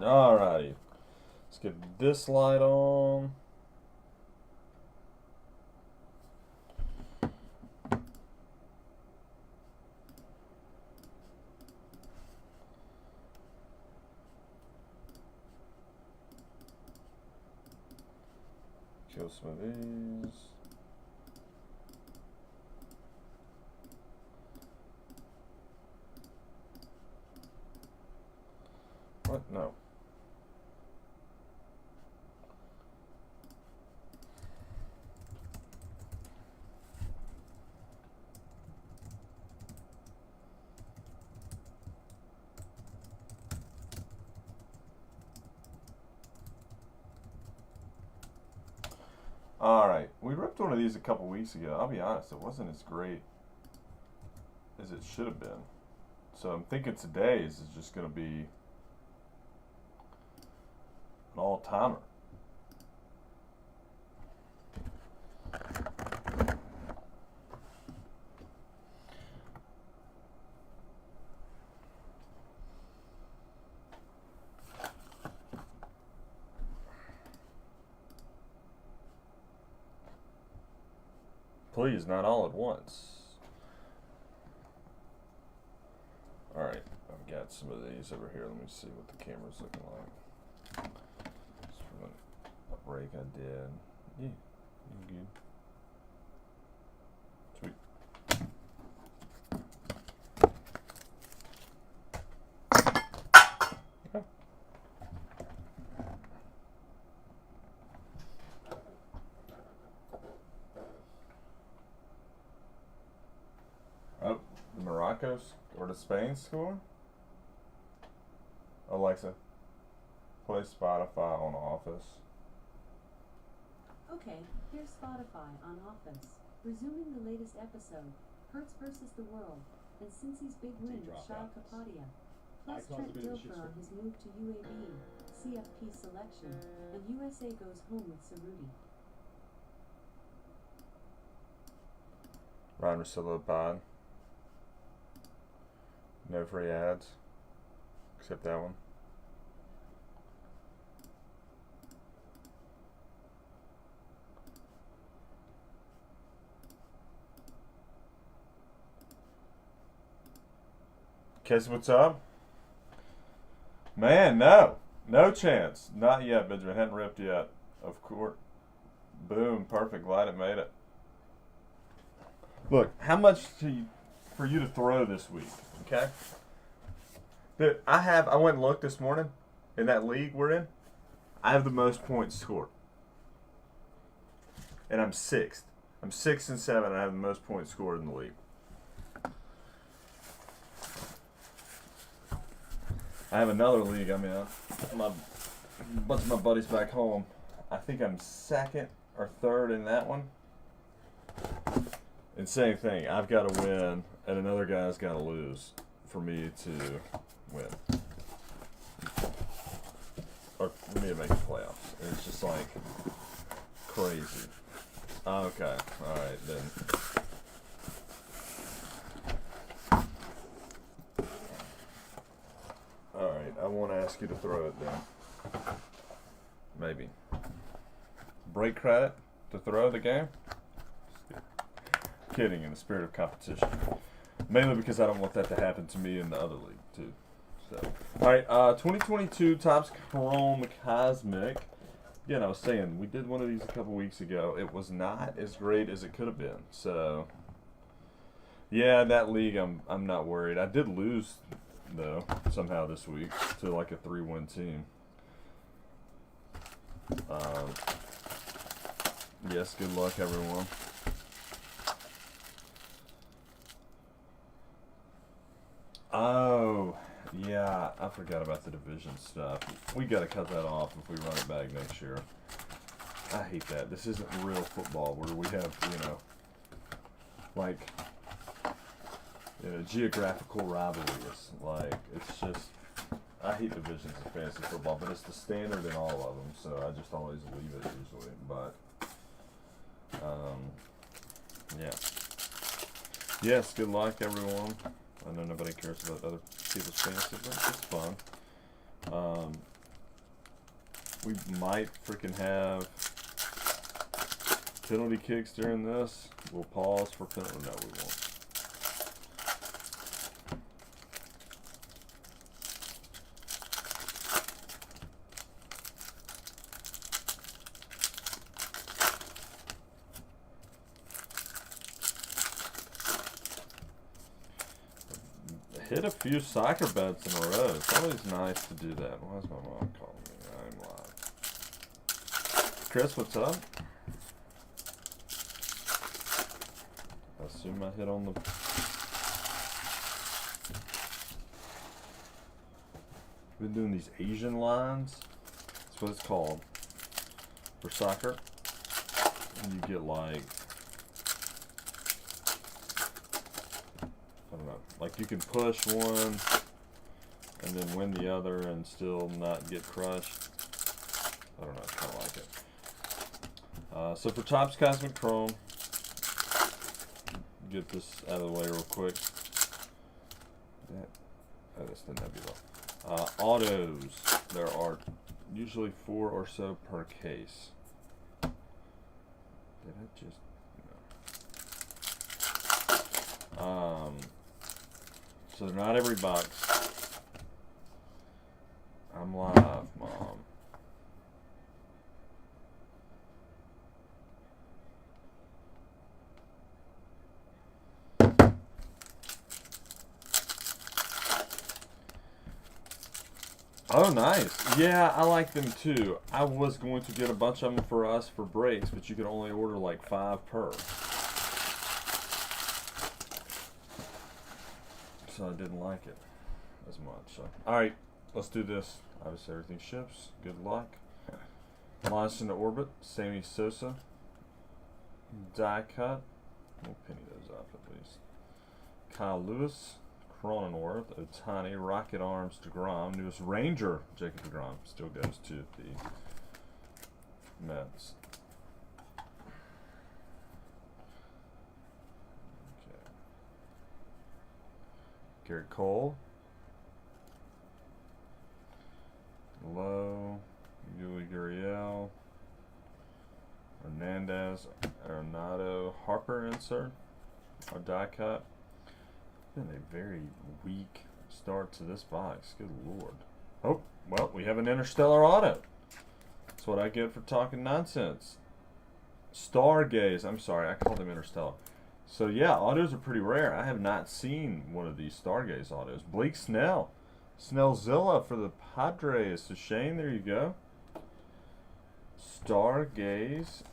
Alrighty. Let's get this light on. Kill some of these. What? No. Alright, we ripped one of these a couple weeks ago. I'll be honest, it wasn't as great as it should have been. So I'm thinking today's is just going to be an all-timer. Please, not all at once. Alright, I've got some of these over here. Let me see what the camera's looking like. Just from a break I did. Yeah, you good. Sweet. Okay. Oh, the Morocco's or the Spain score? Alexa, play Spotify on Office. Okay, here's Spotify on Office. Resuming the latest episode, Hertz versus the World, and Cincy's big win with Shah Kapadia. Plus Trent Dilfer on his move to UAB, CFP selection, and USA goes home with Cerruti. Ryan Rosillo pod. No free ads. Except that one. Kiss, what's up? Man, no. No chance. Not yet, Benjamin. Hadn't ripped yet. Of course. Boom. Perfect. Glad it made it. Look, how much for you to throw this week? Okay? Dude, I went and looked this morning in that league we're in. I have the most points scored. And I'm sixth. I'm 6 and 7. I have the most points scored in the league. I have another league I'm in. A bunch of my buddies back home. I think I'm second or third in that one. And same thing. I've got to win, and another guy's got to lose for me to win. Or for me to make the playoffs. And it's just like crazy. Okay. Alright, then. Alright, I won't ask you to throw it then. Maybe. Break credit to throw the game? Kidding, in the spirit of competition. Mainly because I don't want that to happen to me in the other league, too. So, alright, 2022 Topps Chrome Cosmic. Again, I was saying, we did one of these a couple weeks ago. It was not as great as it could have been. So, yeah, that league, I'm not worried. I did lose, though, somehow this week to like a 3-win team. Yes, good luck, everyone. Oh, yeah, I forgot about the division stuff. We got to cut that off if we run it back next year. I hate that. This isn't real football where we have, like, geographical rivalries. Like, it's just, I hate divisions in fantasy football, but it's the standard in all of them, so I just always leave it usually. But, yeah. Yes, good luck, everyone. I know nobody cares about other people's fantasy, but it's fun. We might freaking have penalty kicks during this. We'll pause for penalty. No, we won't. Hit a few soccer bets in a row. It's always nice to do that. Why is my mom calling me? I'm live. Chris, what's up? I assume I hit on the... Been doing these Asian lines. That's what it's called. For soccer. And you get like... I don't know, like you can push one and then win the other and still not get crushed. I don't know, I kind of like it. So for Topps Cosmic Chrome, get this out of the way real quick. Oh, that's the Nebula. Autos, there are usually 4 or so per case. Did I just... No. So they're not every box. I'm live, Mom. Oh, nice. Yeah, I like them too. I was going to get a bunch of them for us for breaks, but you could only order like 5 per. So I didn't like it as much. So, alright, let's do this. Obviously everything ships. Good luck. Launch into orbit. Sammy Sosa. Die cut. We'll penny those up at least. Kyle Lewis. Cronenworth. Ohtani. Rocket Arms. DeGrom. Newest Ranger. Jacob DeGrom. Still goes to the Mets. Garrett Cole, Lowe, Yuli Gurriel, Hernandez, Arenado, Harper insert, or die cut. Been a very weak start to this box. Good lord. Oh, well, we have an Interstellar Auto. That's what I get for talking nonsense. Stargaze. I'm sorry, I called him Interstellar. So yeah, autos are pretty rare. I have not seen one of these Stargaze autos. Blake Snell. Snellzilla for the Padres. So Shane, there you go. Stargaze.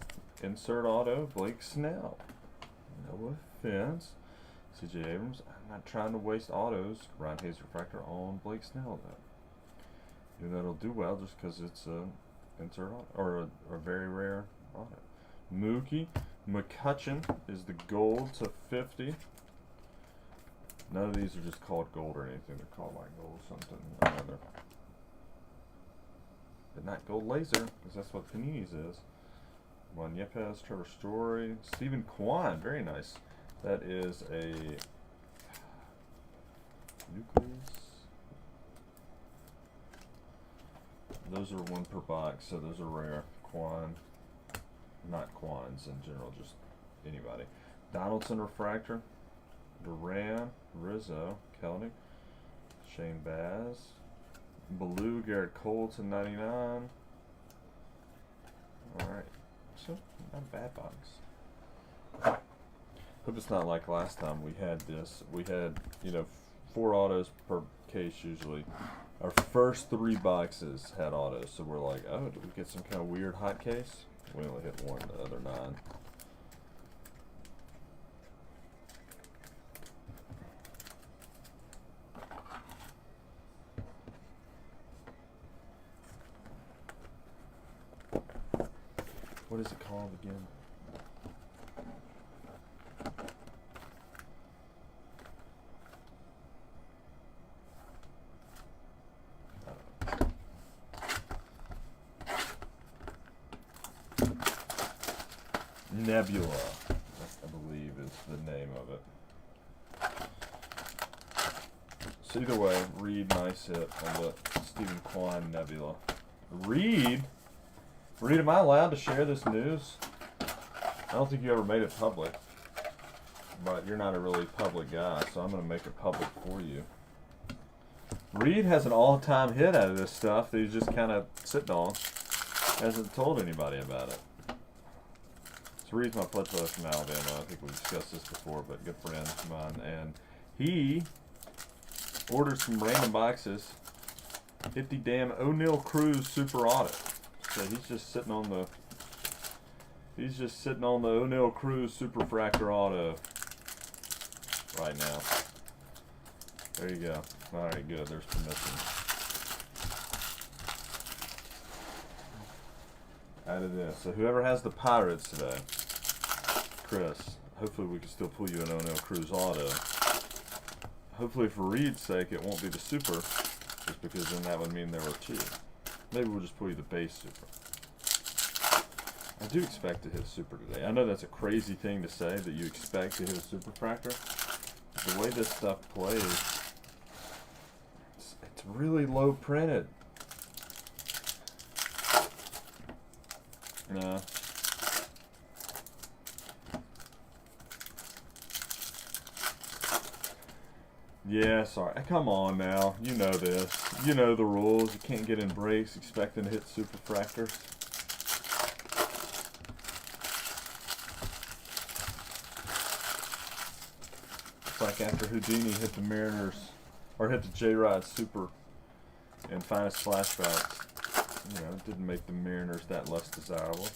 Insert auto. Blake Snell. No offense. CJ Abrams. I'm not trying to waste autos. Ryan Hayes refractor on Blake Snell though. Even though it'll do well just because it's a insert auto, or a very rare auto. Mookie. McCutcheon is the gold to 50. None of these are just called gold or anything. They're called like gold something or another. But not gold laser, because that's what Panini's is. Juan Yepes, Trevor Story, Stephen Kwan, very nice. That is a nucleus. Those are 1 per box, so those are rare. Kwan. Not Quans in general, just anybody. Donaldson refractor, Duran, Rizzo, Kelnick, Shane Baz, Blue, Garrett Cole to 99. Alright, so not a bad box. Hope it's not like last time we had this. We had, 4 autos per case usually. Our first 3 boxes had autos, so we're like, oh, did we get some kind of weird hot case? We only hit 1, the other 9. What is it called again? Nebula, I believe is the name of it. So either way, Reed, nice hit on the Stephen Kwan Nebula. Reed, Reed, am I allowed to share this news? I don't think you ever made it public. But you're not a really public guy, so I'm going to make it public for you. Reed has an all-time hit out of this stuff that he's just kind of sitting on. Hasn't told anybody about it. So Reed's my pledge brother from Alabama. I think we discussed this before, but good friend of mine. And he ordered some random boxes. 50 damn O'Neill Cruz Super Auto. So he's just sitting on the O'Neill Cruz Super Fractor Auto right now. There you go. Alright, good. There's permission. Added this. So whoever has the Pirates today, Chris, hopefully we can still pull you an O'Neill Cruz Auto. Hopefully for Reed's sake it won't be the Super, just because then that would mean there were two. Maybe we'll just pull you the base Super. I do expect to hit Super today. I know that's a crazy thing to say, that you expect to hit a Super Fractor. The way this stuff plays, it's really low printed. Nah. Yeah, sorry. Come on now. You know this. You know the rules. You can't get in breaks expecting to hit Super Fractors. It's like after Houdini hit the Mariners, or hit the J-Rod Super in Finest Flashbacks. You know, it didn't make the Mariners that less desirable.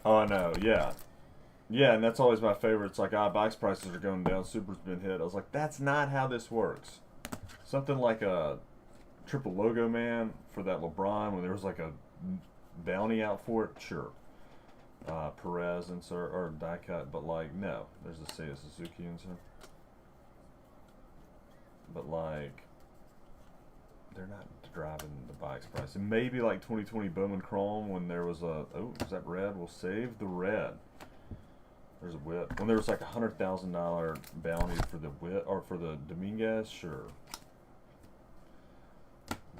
Oh, I know, yeah. Yeah, and that's always my favorite. It's like, box prices are going down, Super's been hit. I was like, that's not how this works. Something like a triple logo man for that LeBron, when there was like a bounty out for it, sure. Perez insert, or die cut, but like, no. There's a Seiya Suzuki insert. But like, they're not driving the box price. And maybe like 2020 Bowman Chrome, when there was a, oh, is that red? We'll save the red. There's a whip. When there was like $100,000 bounty for the whip, or for the Dominguez, sure.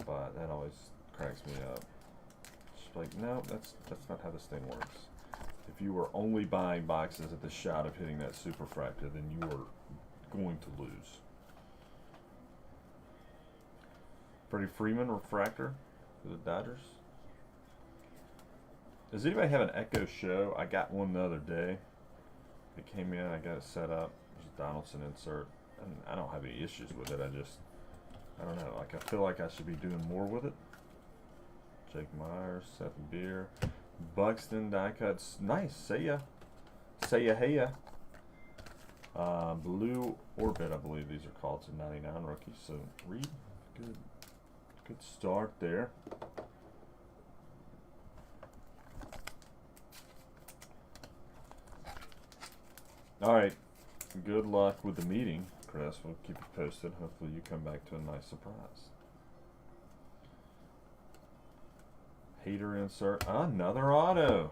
But that always cracks me up. It's like, no, that's not how this thing works. If you were only buying boxes at the shot of hitting that Super Fractor, then you are going to lose. Freddie Freeman refractor for the Dodgers. Does anybody have an Echo Show? I got one the other day. It came in, I got it set up. There's a Donaldson insert. I don't have any issues with it. I don't know. Like, I feel like I should be doing more with it. Jake Myers, Seth Beer, Buxton die cuts. Nice. Say ya hey ya. Blue Orbit, I believe these are called. It's a 99 rookie. So Reed, good start there. All right. Good luck with the meeting, Chris. We'll keep you posted. Hopefully you come back to a nice surprise. Hater insert. Another auto.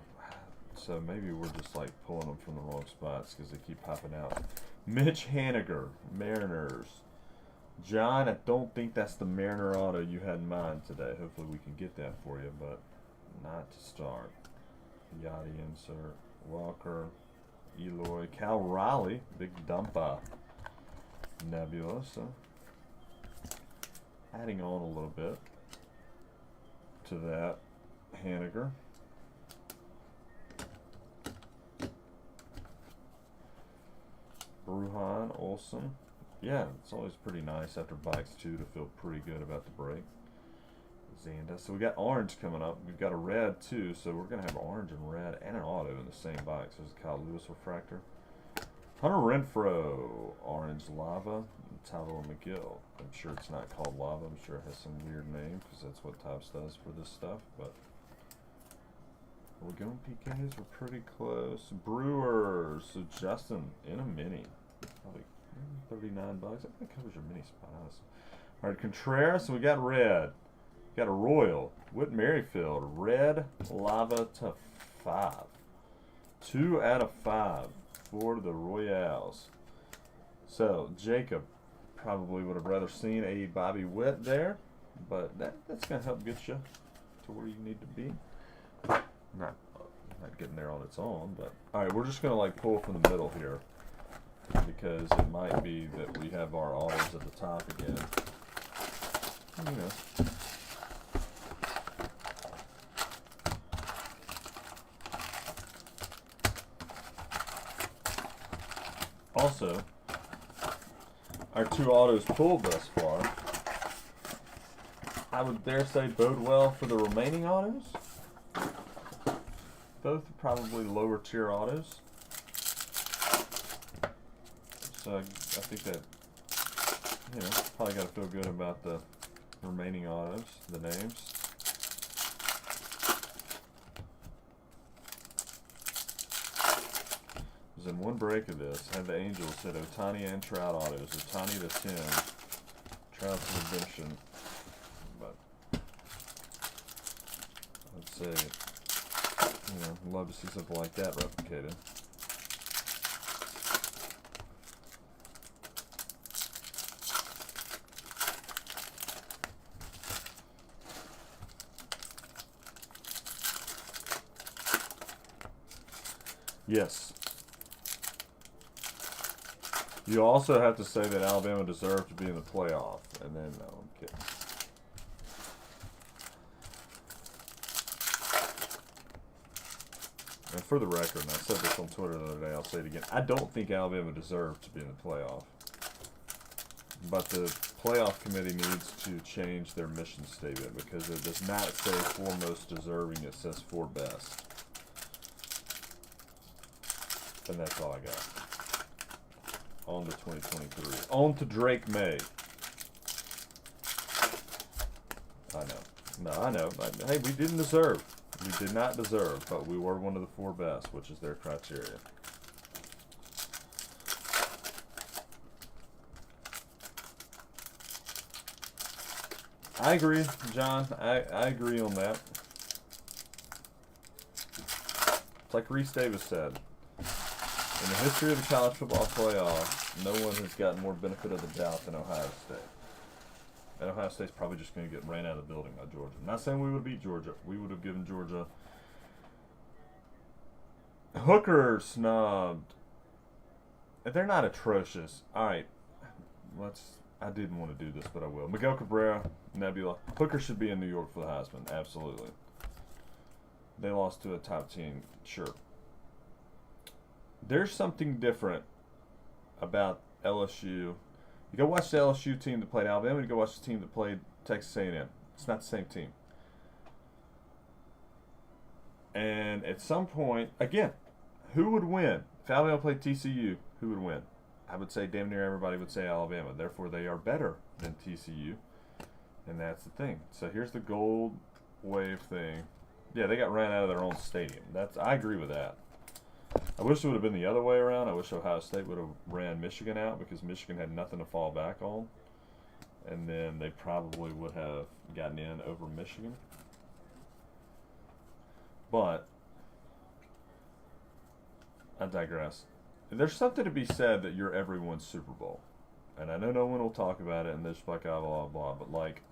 So maybe we're just like pulling them from the wrong spots because they keep popping out. Mitch Haniger, Mariners. John, I don't think that's the Mariner auto you had in mind today. Hopefully we can get that for you, but not to start. Yachty insert. Walker. Eloy. Cal Raleigh. Big Dumpa. Nebulosa. Adding on a little bit to that. Haniger. Bruhan, Olson. Yeah, it's always pretty nice after bikes too to feel pretty good about the break. Zanda. So we got orange coming up. We've got a red too, so we're gonna have orange and red and an auto in the same bike. So there's a Kyle Lewis refractor. Hunter Renfroe, orange lava, and Tyler McGill. I'm sure it's not called lava. I'm sure it has some weird name because that's what Topps does for this stuff. But we're going PKs. We're pretty close. Brewers. So Justin in a mini, probably $39. I think that covers your mini spot, honestly. All right, Contreras, we got red. Got a Royal. Whit Merrifield, red lava to 5. 2 out of 5 for the Royals. So, Jacob probably would have rather seen a Bobby Witt there, but that's going to help get you to where you need to be. Not getting there on its own, but all right, we're just going to like pull from the middle here because it might be that we have our autos at the top again. You know. Also, our 2 autos pulled thus far, I would dare say bode well for the remaining autos. Both are probably lower tier autos. So I think that, you know, probably got to feel good about the remaining autos, the names. In one break of this, I had the Angels hit Ohtani and Trout autos. Ohtani to 10, Trout to redemption. But I'd say, you know, love to see something like that replicated. Yes. You also have to say that Alabama deserved to be in the playoff, and then no, I'm kidding. And for the record, and I said this on Twitter the other day, I'll say it again. I don't think Alabama deserved to be in the playoff, but the playoff committee needs to change their mission statement because it does not say for most deserving; it says for best. And that's all I got. On to 2023. On to Drake May. I know. No, I know. Hey, we didn't deserve. We did not deserve, but we were one of the 4 best, which is their criteria. I agree, John. I agree on that. It's like Reese Davis said. In the history of the college football playoff, no one has gotten more benefit of the doubt than Ohio State. And Ohio State's probably just going to get ran out of the building by Georgia. I'm not saying we would beat Georgia. We would have given Georgia. Hooker snubbed. They're not atrocious. All right. I didn't want to do this, but I will. Miguel Cabrera, Nebula. Hooker should be in New York for the Heisman. Absolutely. They lost to a top team. Sure. There's something different about LSU. You go watch the LSU team that played Alabama, you go watch the team that played Texas A&M. It's not the same team. And at some point, again, who would win? If Alabama played TCU, who would win? I would say damn near everybody would say Alabama. Therefore, they are better than TCU. And that's the thing. So here's the gold wave thing. Yeah, they got ran out of their own stadium. I agree with that. I wish it would have been the other way around. I wish Ohio State would have ran Michigan out because Michigan had nothing to fall back on. And then they probably would have gotten in over Michigan. But I digress. There's something to be said that you're everyone's Super Bowl. And I know no one will talk about it and they're just like, blah, blah, blah. But, like,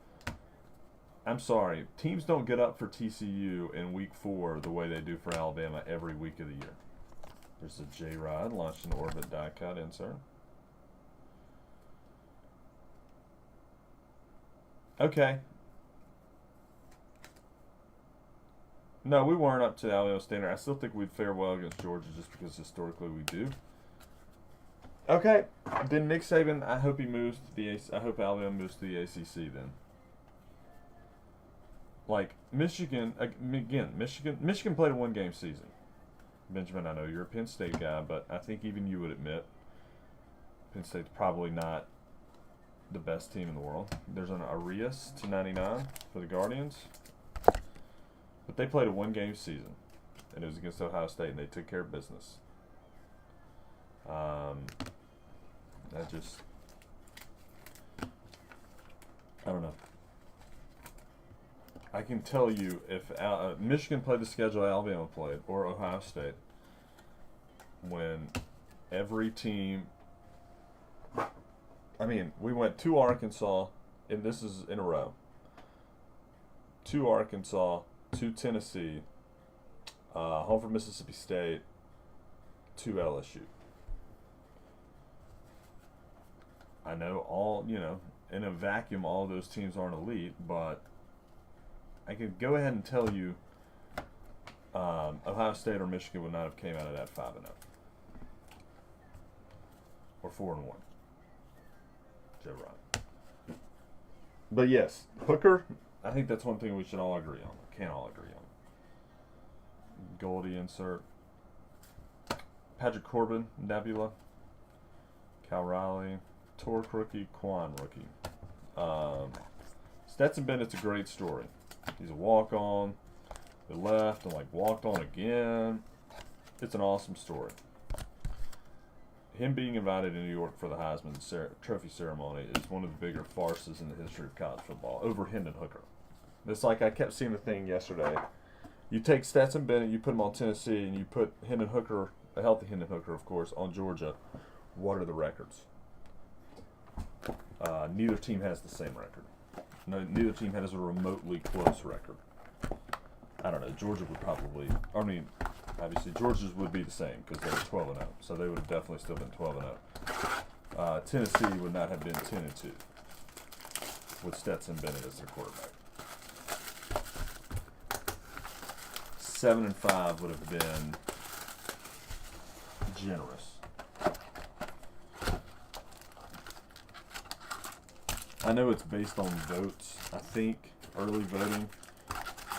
I'm sorry. Teams don't get up for TCU in week 4 the way they do for Alabama every week of the year. There's a J-Rod launched an orbit die cut insert. Okay. No, we weren't up to Alabama standard. I still think we'd fare well against Georgia just because historically we do. Okay. Then Nick Saban, I hope he moves to the I hope Alabama moves to the ACC then. Like Michigan, again, Michigan played a 1-game season. Benjamin, I know you're a Penn State guy, but I think even you would admit Penn State's probably not the best team in the world. There's an Arias to 99 for the Guardians. But they played a 1-game season, and it was against Ohio State, and they took care of business. I don't know. I can tell you if Michigan played the schedule Alabama played, or Ohio State, when every team, I mean, we went to Arkansas, and this is in a row, to Arkansas, to Tennessee, home for Mississippi State, to LSU. I know all, in a vacuum, all those teams aren't elite, but I can go ahead and tell you Ohio State or Michigan would not have came out of that 5-0 or 4-1. Joe Ryan. But yes, Hooker. I think that's one thing we should all agree on. Can all agree on. Goldie insert. Patrick Corbin, Nebula. Cal Riley, Torque rookie, Quan rookie. Stetson Bennett's a great story. He's a walk-on. They left and walked on again. It's an awesome story. Him being invited to New York for the Heisman Trophy ceremony is one of the bigger farces in the history of college football, over Hendon Hooker. It's like I kept seeing the thing yesterday. You take Stetson Bennett, you put him on Tennessee, and you put Hendon Hooker, a healthy Hendon Hooker, of course, on Georgia. What are the records? Neither team has the same record. No, neither team has a remotely close record. I don't know. Georgia would probably. I mean, obviously Georgia's would be the same because they were 12-0, so they would have definitely still been 12-0. Tennessee would not have been 10-2 with Stetson Bennett as their quarterback. 7-5 would have been generous. I know it's based on votes, I think, early voting,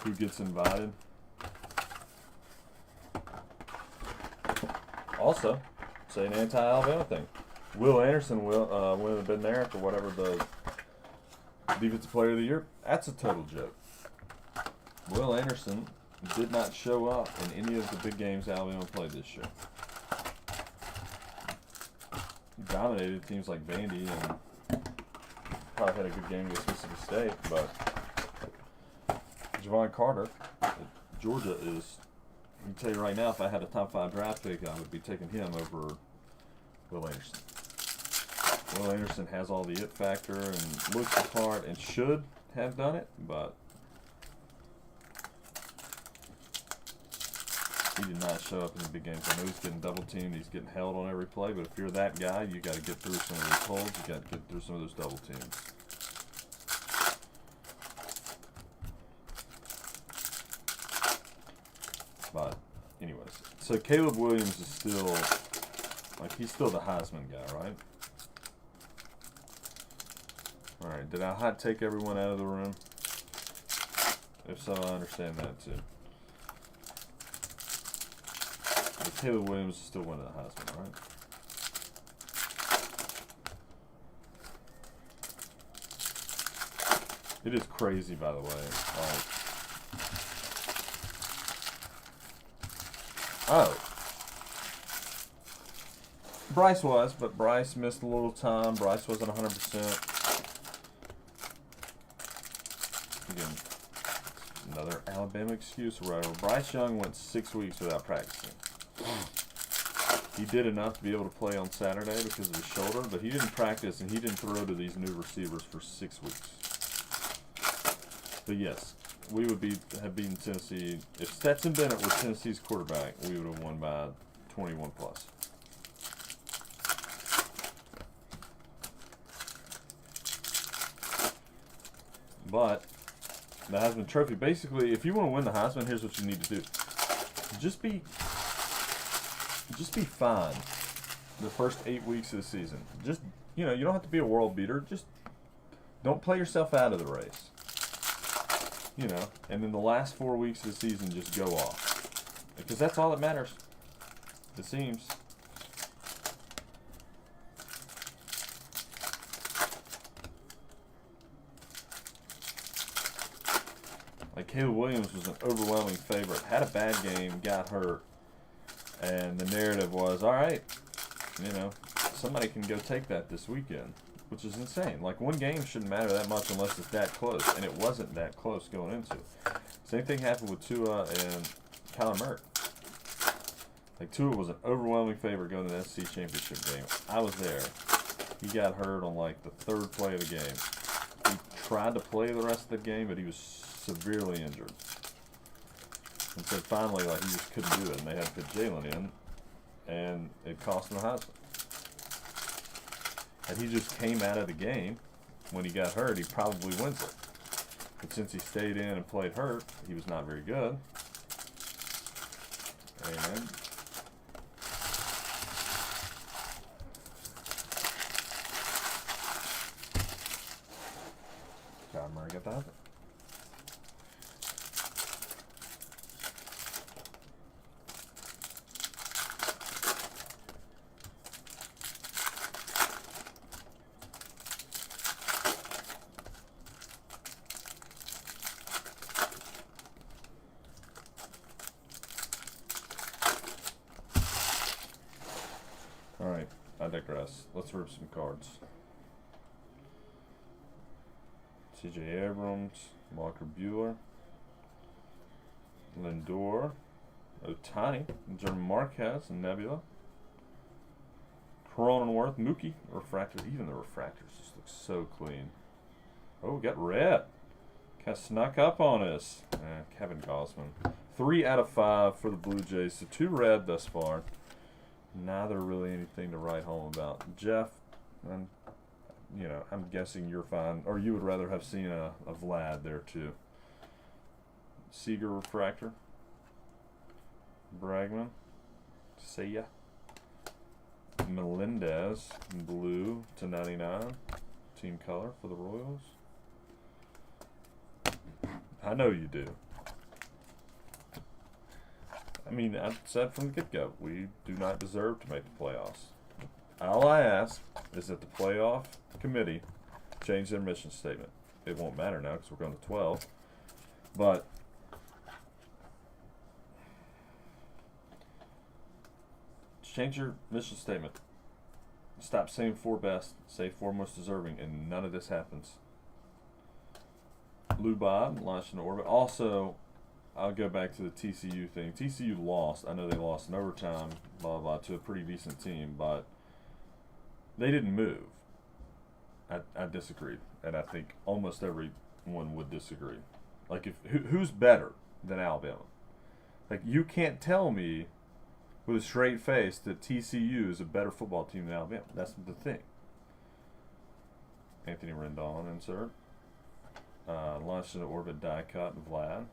who gets invited. Also, say an anti-Alabama thing. Will Anderson wouldn't have been there for whatever the Defensive Player of the Year. That's a total joke. Will Anderson did not show up in any of the big games Alabama played this year. He dominated teams like Vandy and probably had a good game against Mississippi State, but Javon Carter at Georgia is, I can tell you right now, if I had a top 5 draft pick, I would be taking him over Will Anderson. Will Anderson has all the it factor and looks the part and should have done it, but he did not show up in the big games. I know he's getting double teamed, he's getting held on every play, but if you're that guy, you got to get through some of those holds, you got to get through some of those double teams. But anyways, so Caleb Williams is still, he's still the Heisman guy, right? All right, did I hot take everyone out of the room? If so, I understand that too. But Caleb Williams is still winning the Heisman, right? It is crazy, by the way. Oh. Bryce was, but Bryce missed a little time. Bryce wasn't 100%. Again, another Alabama excuse or whatever. Bryce Young went 6 weeks without practicing. He did enough to be able to play on Saturday because of his shoulder, but he didn't practice and he didn't throw to these new receivers for 6 weeks. But yes, we would have beaten Tennessee. If Stetson Bennett was Tennessee's quarterback, we would have won by 21 plus. But the Heisman Trophy, basically, if you want to win the Heisman, here's what you need to do. Just be fine the first 8 weeks of the season. Just, you don't have to be a world beater. Just don't play yourself out of the race. And then the last 4 weeks of the season, just go off. Because that's all that matters. It seems. Caleb Williams was an overwhelming favorite. Had a bad game, got hurt. And the narrative was, all right, somebody can go take that this weekend. which is insane. Like, one game shouldn't matter that much unless it's that close, and it wasn't that close going into it. Same thing happened with Tua and Kyler Murray. Like, Tua was an overwhelming favorite going to the SEC championship game. I was there. He got hurt on, like, the third play of the game. He tried to play the rest of the game, but he was severely injured. And so finally, like, he just couldn't do it, and they had to put Jalen in, and it cost him the Heisman. Had he just came out of the game when he got hurt, he probably wins it. But since he stayed in and played hurt, he was not very good. And John Murray got the Heisman. Alright, I digress. Let's rip some cards. C.J. Abrams, Walker Bueller, Lindor, Otani, German Marquez, and Nebula, Cronenworth, Mookie, Refractor. Even the refractors just look so clean. Oh, we got red. Kind of snuck up on us. Kevin Gossman. 3 out of 5 for the Blue Jays. So 2 red thus far. Neither really anything to write home about. Jeff, you know, I'm guessing you're fine, or you would rather have seen a Vlad there too. Seager refractor. Bregman. See ya. Melendez, blue /99. Team color for the Royals. I know you do. I mean, I said from the get-go, we do not deserve to make the playoffs. All I ask is that the playoff committee change their mission statement. It won't matter now because we're going to 12. But change your mission statement. Stop saying 4 best. Say 4 most deserving, and none of this happens. Lou Bob launched into orbit. Also, I'll go back to the TCU thing. TCU lost. I know they lost in overtime, blah, blah, blah, to a pretty decent team, but they didn't move. I disagreed, and I think almost everyone would disagree. Like, who's better than Alabama? Like, you can't tell me with a straight face that TCU is a better football team than Alabama. That's the thing. Anthony Rendon, insert. Launched into orbit, die cut, and Vlad.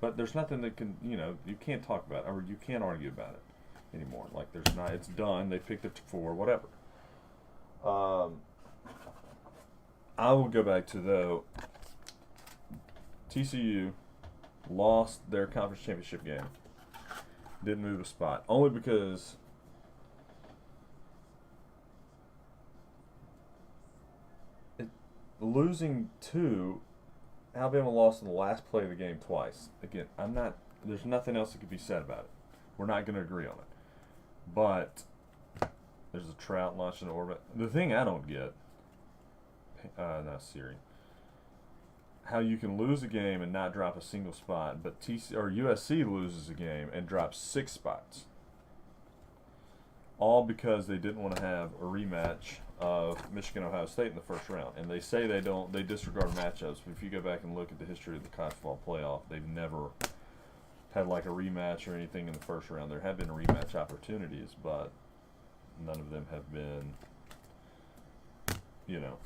But there's nothing that can, you know, you can't talk about it, or you can't argue about it anymore. Like, there's not, it's done. They picked it for whatever. I will go back to, though, TCU lost their conference championship game. Didn't move a spot. Only because losing 2, Alabama lost in the last play of the game twice. Again, there's nothing else that could be said about it. We're not going to agree on it. But there's a Trout launched in orbit. The thing I don't get, not Siri, how you can lose a game and not drop a single spot, but USC loses a game and drops 6 spots. All because they didn't want to have a rematch of Michigan-Ohio State in the first round. And they say they disregard matchups, but if you go back and look at the history of the college football playoff, they've never had like a rematch or anything in the first round. There have been rematch opportunities, but none of them have been, you know,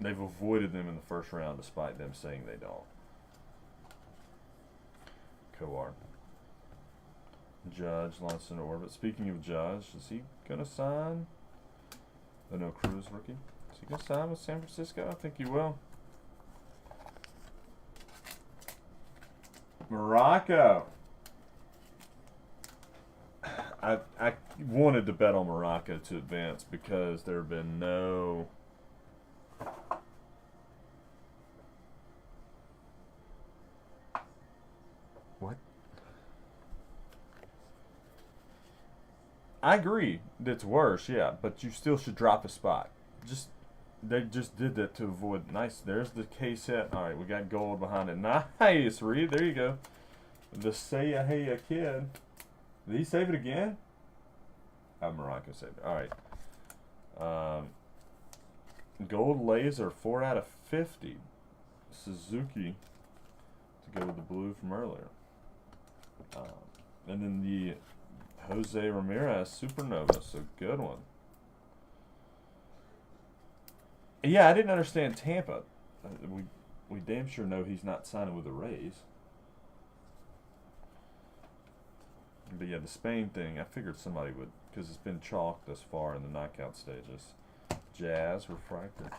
they've avoided them in the first round despite them saying they don't. Coar. Judge launched into orbit. Speaking of Judge, is he going to sign? Oh, no, Cruz rookie. Is he going to sign with San Francisco? I think he will. Morocco. I wanted to bet on Morocco to advance because there have been no... What? I agree. It's worse, yeah, but you still should drop a spot. Just They just did that to avoid. Nice. There's the case hit. All right, we got gold behind it. Nice, Reed. There you go. The say a hey a kid. Did he save it again? Oh, Morocco saved it. All right. Gold laser 4 out of 50. Suzuki to go with the blue from earlier. And then the Jose Ramirez Supernova. So good one. Yeah, I didn't understand Tampa. We damn sure know he's not signing with the Rays. But yeah, the Spain thing, I figured somebody would, because it's been chalked thus far in the knockout stages. Jazz refractor.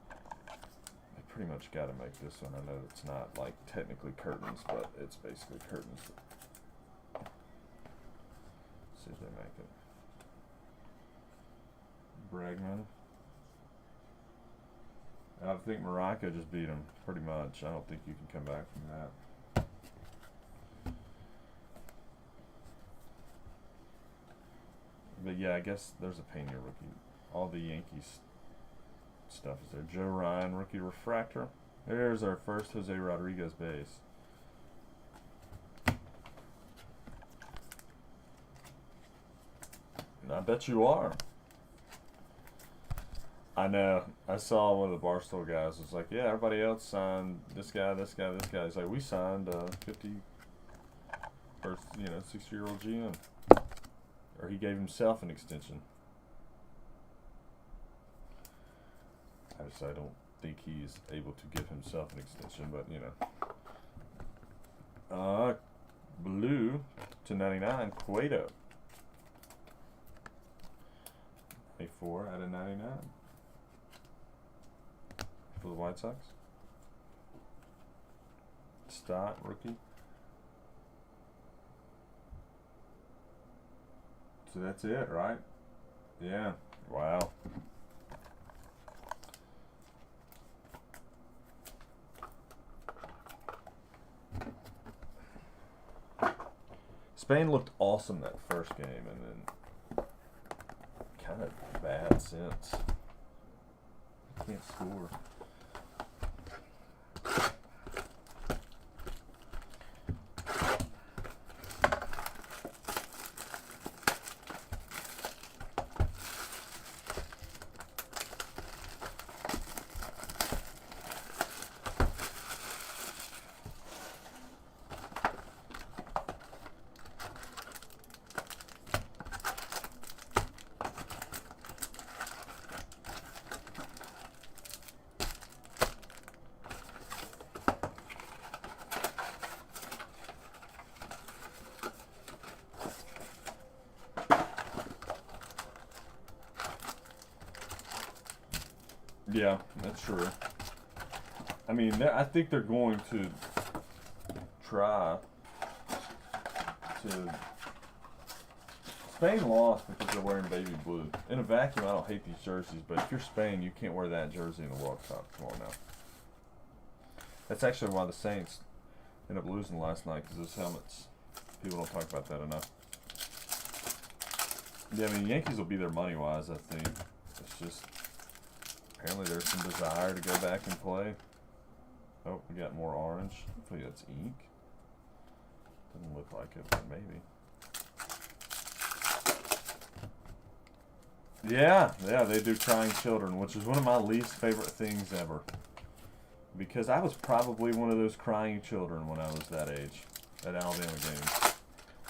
They pretty much got to make this one. I know it's not like technically curtains, but it's basically curtains. See if they make it. Bregman. I think Morocco just beat him, pretty much. I don't think you can come back from that. But yeah, I guess there's a Pena rookie. All the Yankees stuff is there. Joe Ryan, rookie refractor. There's our first Jose Rodriguez base. And I bet you are. I know. I saw one of the Barstool guys was like, yeah, everybody else signed this guy, this guy, this guy. He's like, we signed 50 or 60-year-old GM. Or he gave himself an extension. Obviously, I don't think he's able to give himself an extension, but blue to 99, Cueto. 24 out of 99. For the White Sox. Stott, rookie. So that's it, right? Yeah. Wow. Spain looked awesome that first game, and then kind of bad since. Can't score. Yeah, that's true. I mean, I think they're going to try to. Spain lost because they're wearing baby blue. In a vacuum, I don't hate these jerseys, but if you're Spain, you can't wear that jersey in the World Cup. Come on now. That's actually why the Saints ended up losing last night, because those helmets. People don't talk about that enough. Yeah, I mean, Yankees will be there money-wise, I think. It's just. Apparently there's some desire to go back and play. Oh, we got more orange. Hopefully that's ink. Doesn't look like it, but maybe. Yeah, they do crying children, which is one of my least favorite things ever. Because I was probably one of those crying children when I was that age at Alabama games.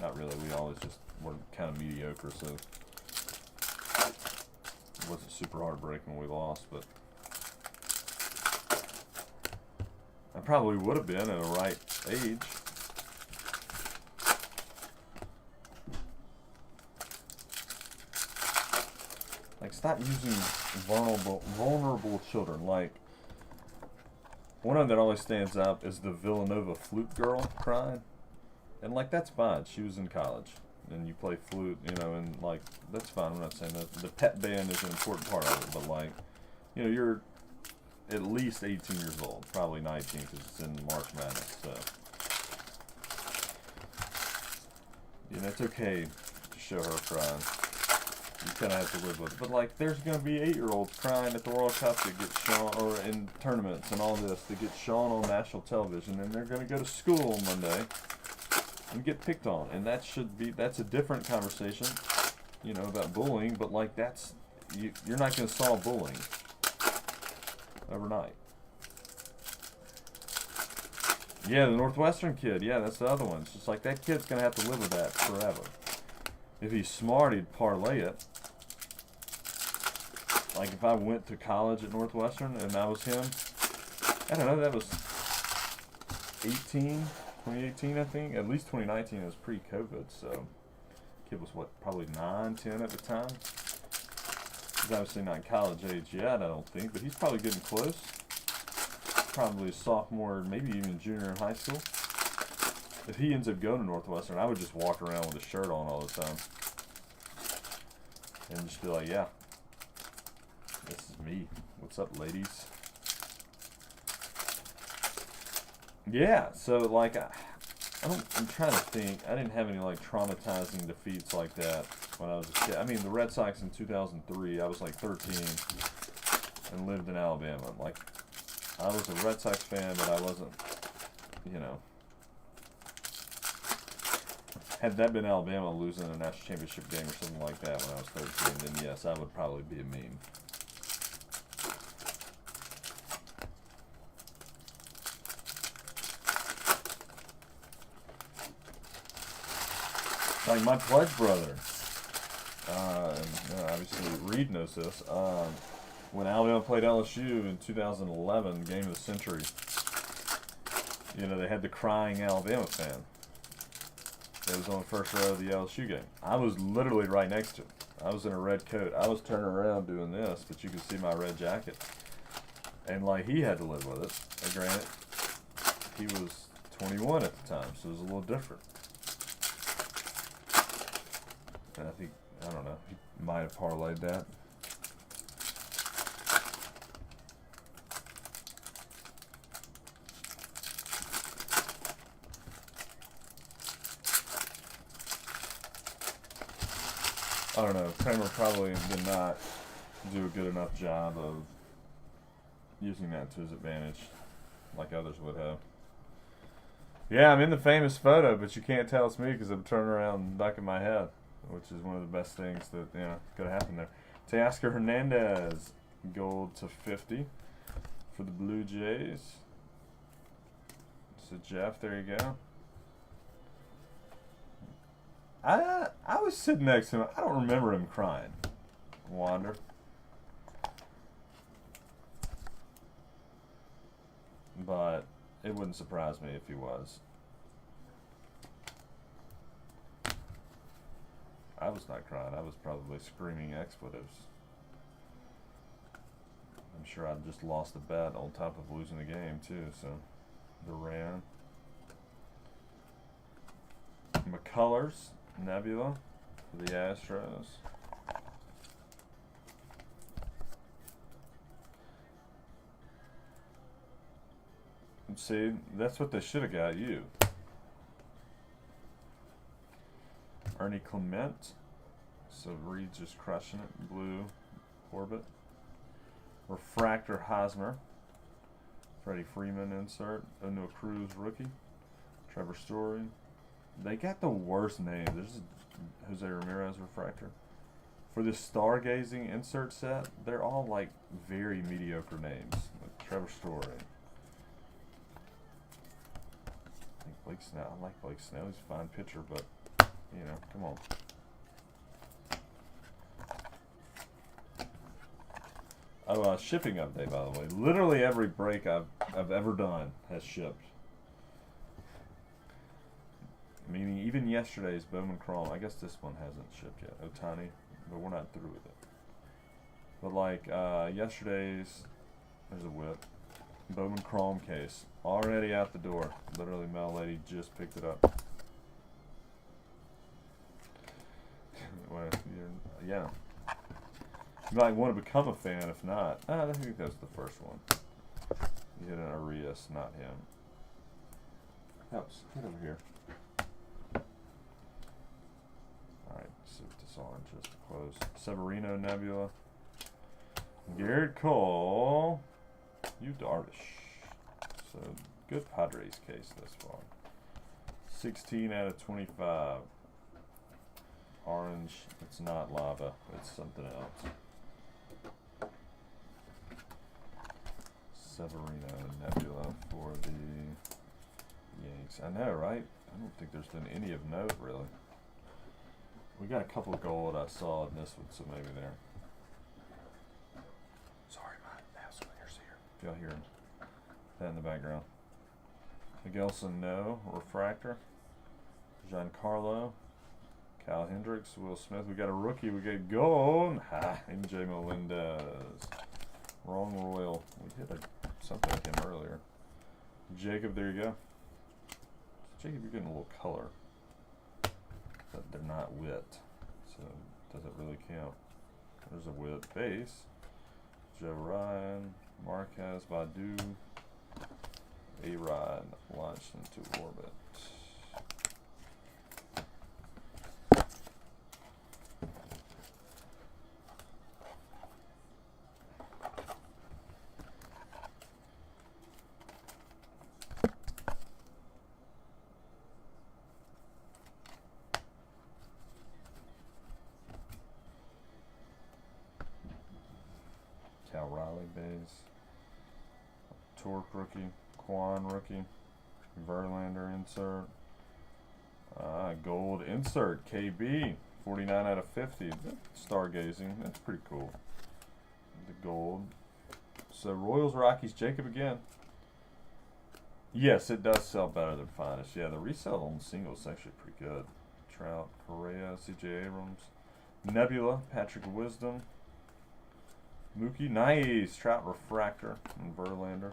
Not really, we always just were kind of mediocre, so it wasn't super heartbreaking when we lost, but I probably would have been at a right age. Like, stop using vulnerable children. Like, one of them that always stands up is the Villanova flute girl crying. And, like, that's fine. She was in college. And you play flute, and, like, that's fine. I'm not saying that. The pep band is an important part of it. But, like, you're at least 18 years old. Probably 19 because it's in March Madness. So, it's okay to show her crying. you kind of have to live with it. But like, there's gonna be 8-year-olds crying at the World Cup that get shown, or in tournaments and all this, that get shown on national television, and they're gonna go to school on Monday and get picked on, and that's a different conversation, you know, about bullying. But like, you're not gonna solve bullying overnight. Yeah, the Northwestern kid. Yeah, that's the other one. It's just like, that kid's gonna have to live with that forever. If he's smart, he'd parlay it. Like, if I went to college at Northwestern and that was him, I don't know, that was 2018, I think. At least 2019 was pre-COVID, so kid was what, probably 9, 10 at the time. He's obviously not college age yet, I don't think, but he's probably getting close. Probably a sophomore, maybe even junior in high school. If he ends up going to Northwestern, I would just walk around with a shirt on all the time. And just be like, yeah, this is me. What's up, ladies? Yeah, so like, I'm trying to think. I didn't have any like traumatizing defeats like that when I was a kid. I mean, the Red Sox in 2003, I was like 13 and lived in Alabama. Like, I was a Red Sox fan, but I wasn't, you know. Had that been Alabama losing a national championship game or something like that when I was 13, then yes, I would probably be a meme. Like my pledge brother, and obviously Reed knows this, when Alabama played LSU in 2011, game of the century, you know, they had the crying Alabama fan that was on the first row of the LSU game. I was literally right next to him. I was in a red coat. I was turning around doing this, but you could see my red jacket. And like, he had to live with it. And granted, he was 21 at the time, so it was a little different. And I think, I don't know, he might have parlayed that. I don't know, Kramer probably did not do a good enough job of using that to his advantage like others would have. Yeah, I'm in the famous photo, but you can't tell it's me because I'm turning around and ducking my head, which is one of the best things that, you know, could have happened there. Teoscar Hernandez, gold to 50 for the Blue Jays. So Jeff, there you go. I was sitting next to him. I don't remember him crying. Wander. But it wouldn't surprise me if he was. I was not crying. I was probably screaming expletives. I'm sure I just lost a bet on top of losing the game too. So, Duran. McCullers. Nebula for the Astros. See, that's what they should have got you. Ernie Clement. So Reed's just crushing it. Blue Orbit. Refractor Hosmer. Freddie Freeman insert. O'Neal Cruz rookie. Trevor Story. They got the worst name. There's a Jose Ramirez refractor. For this stargazing insert set, they're all like very mediocre names. Like Trevor Story. I think Blake Snell. I like Blake Snell. He's a fine pitcher, but you know, come on. Oh, shipping update, by the way. Literally every break I've ever done has shipped. Meaning even yesterday's Bowman Chrome, I guess this one hasn't shipped yet, Otani, but we're not through with it. But like yesterday's, there's a whip, Bowman Chrome case, already out the door. Literally, mail lady just picked it up. Well, yeah. You might want to become a fan if not. I think that was the first one. You hit an Arias, not him. Helps. Get over here. Alright, see what this this orange just to close. Severino Nebula. Garrett Cole. Yu Darvish. So good Padres case thus far. 16 out of 25. Orange. It's not lava. It's something else. Severino Nebula for the Yanks. I know, right? I don't think there's been any of note, really. We got a couple of gold I saw in this one, so maybe there. Sorry, my house cleaner's here. If y'all hear that in the background. Miguelson, no. Refractor. Giancarlo. Kyle Hendricks. Will Smith. We got a rookie. We got gold. Ha! MJ Melendez. Wrong Royal. We hit something like him earlier. Jacob, there you go. Jacob, you're getting a little color. But they're not wit. So, does it really count? There's a wit base. Joe Ryan. Marquez, Badu. A-Rod launched into orbit. Cal Riley base. Torque rookie. Quan rookie. Verlander insert. Gold insert. KB. 49 out of 50. Stargazing. That's pretty cool. The gold. So Royals Rockies. Jacob again. Yes, it does sell better than Finest. Yeah, the resale on the single is actually pretty good. Trout, Correa, CJ Abrams. Nebula, Patrick Wisdom. Mookie, nice. Trout Refractor and Verlander.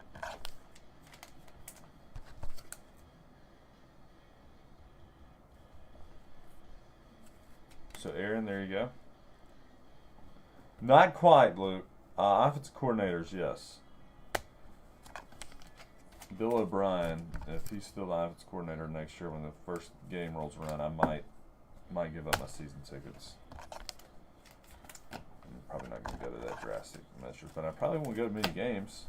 So Aaron, there you go. Not quite, Luke. Offensive coordinators, yes. Bill O'Brien, if he's still the offensive coordinator next year when the first game rolls around, I might give up my season tickets. I'm probably not going to go to that drastic measure, but I probably won't go to many games.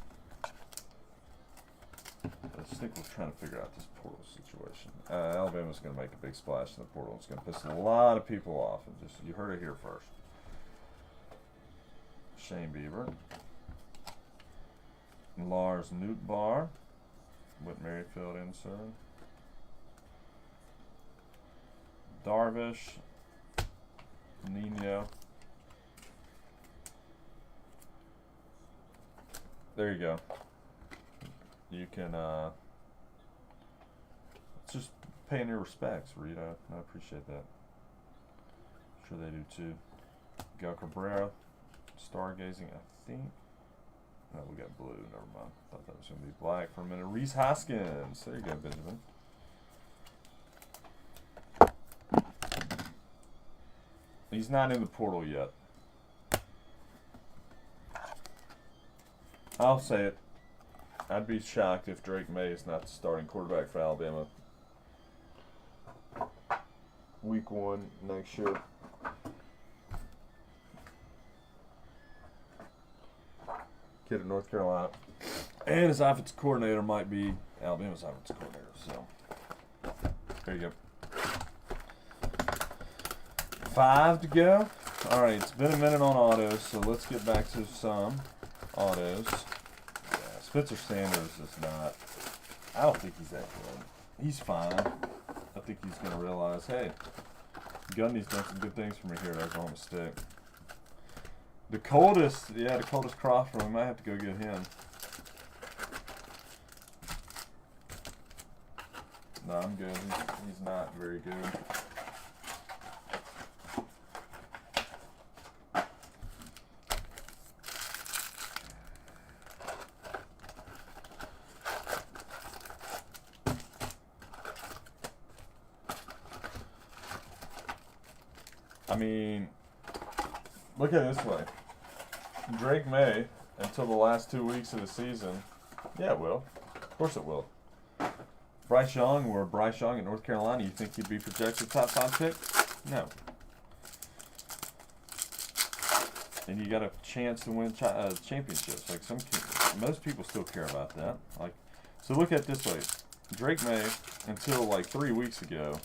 I just think we're trying to figure out this portal situation. Alabama's going to make a big splash in the portal. It's going to piss a lot of people off. And just you heard it here first. Shane Bieber. Lars Nootbaar. Whit Merrifield insert. Darvish. Nino. There you go. You can just paying your respects, Rita. I appreciate that. I'm sure they do too. Gal Cabrera, Stargazing, I think. No, we got blue. Never mind. Thought that was going to be black for a minute. Reese Hoskins. There you go, Benjamin. He's not in the portal yet. I'll say it. I'd be shocked if Drake May is not the starting quarterback for Alabama week 1 next year. Kid at North Carolina. And his offensive coordinator might be Alabama's offensive coordinator. So, there you go. 5 to go. All right, it's been a minute on autos, so let's get back to some autos. Spencer Sanders is not. I don't think he's that good. He's fine. I think he's going to realize, hey, Gundy's done some good things for me here at Oklahoma State. The coldest Crawford, we might have to go get him. No, I'm good. He's not very good. I mean, look at it this way. Drake May, until the last 2 weeks of the season, yeah, it will. Of course it will. Bryce Young at North Carolina, you think he'd be projected top 5 pick? No. and you got a chance to win championships. Like most people still care about that. Like, so look at it this way: Drake May, until like 3 weeks ago,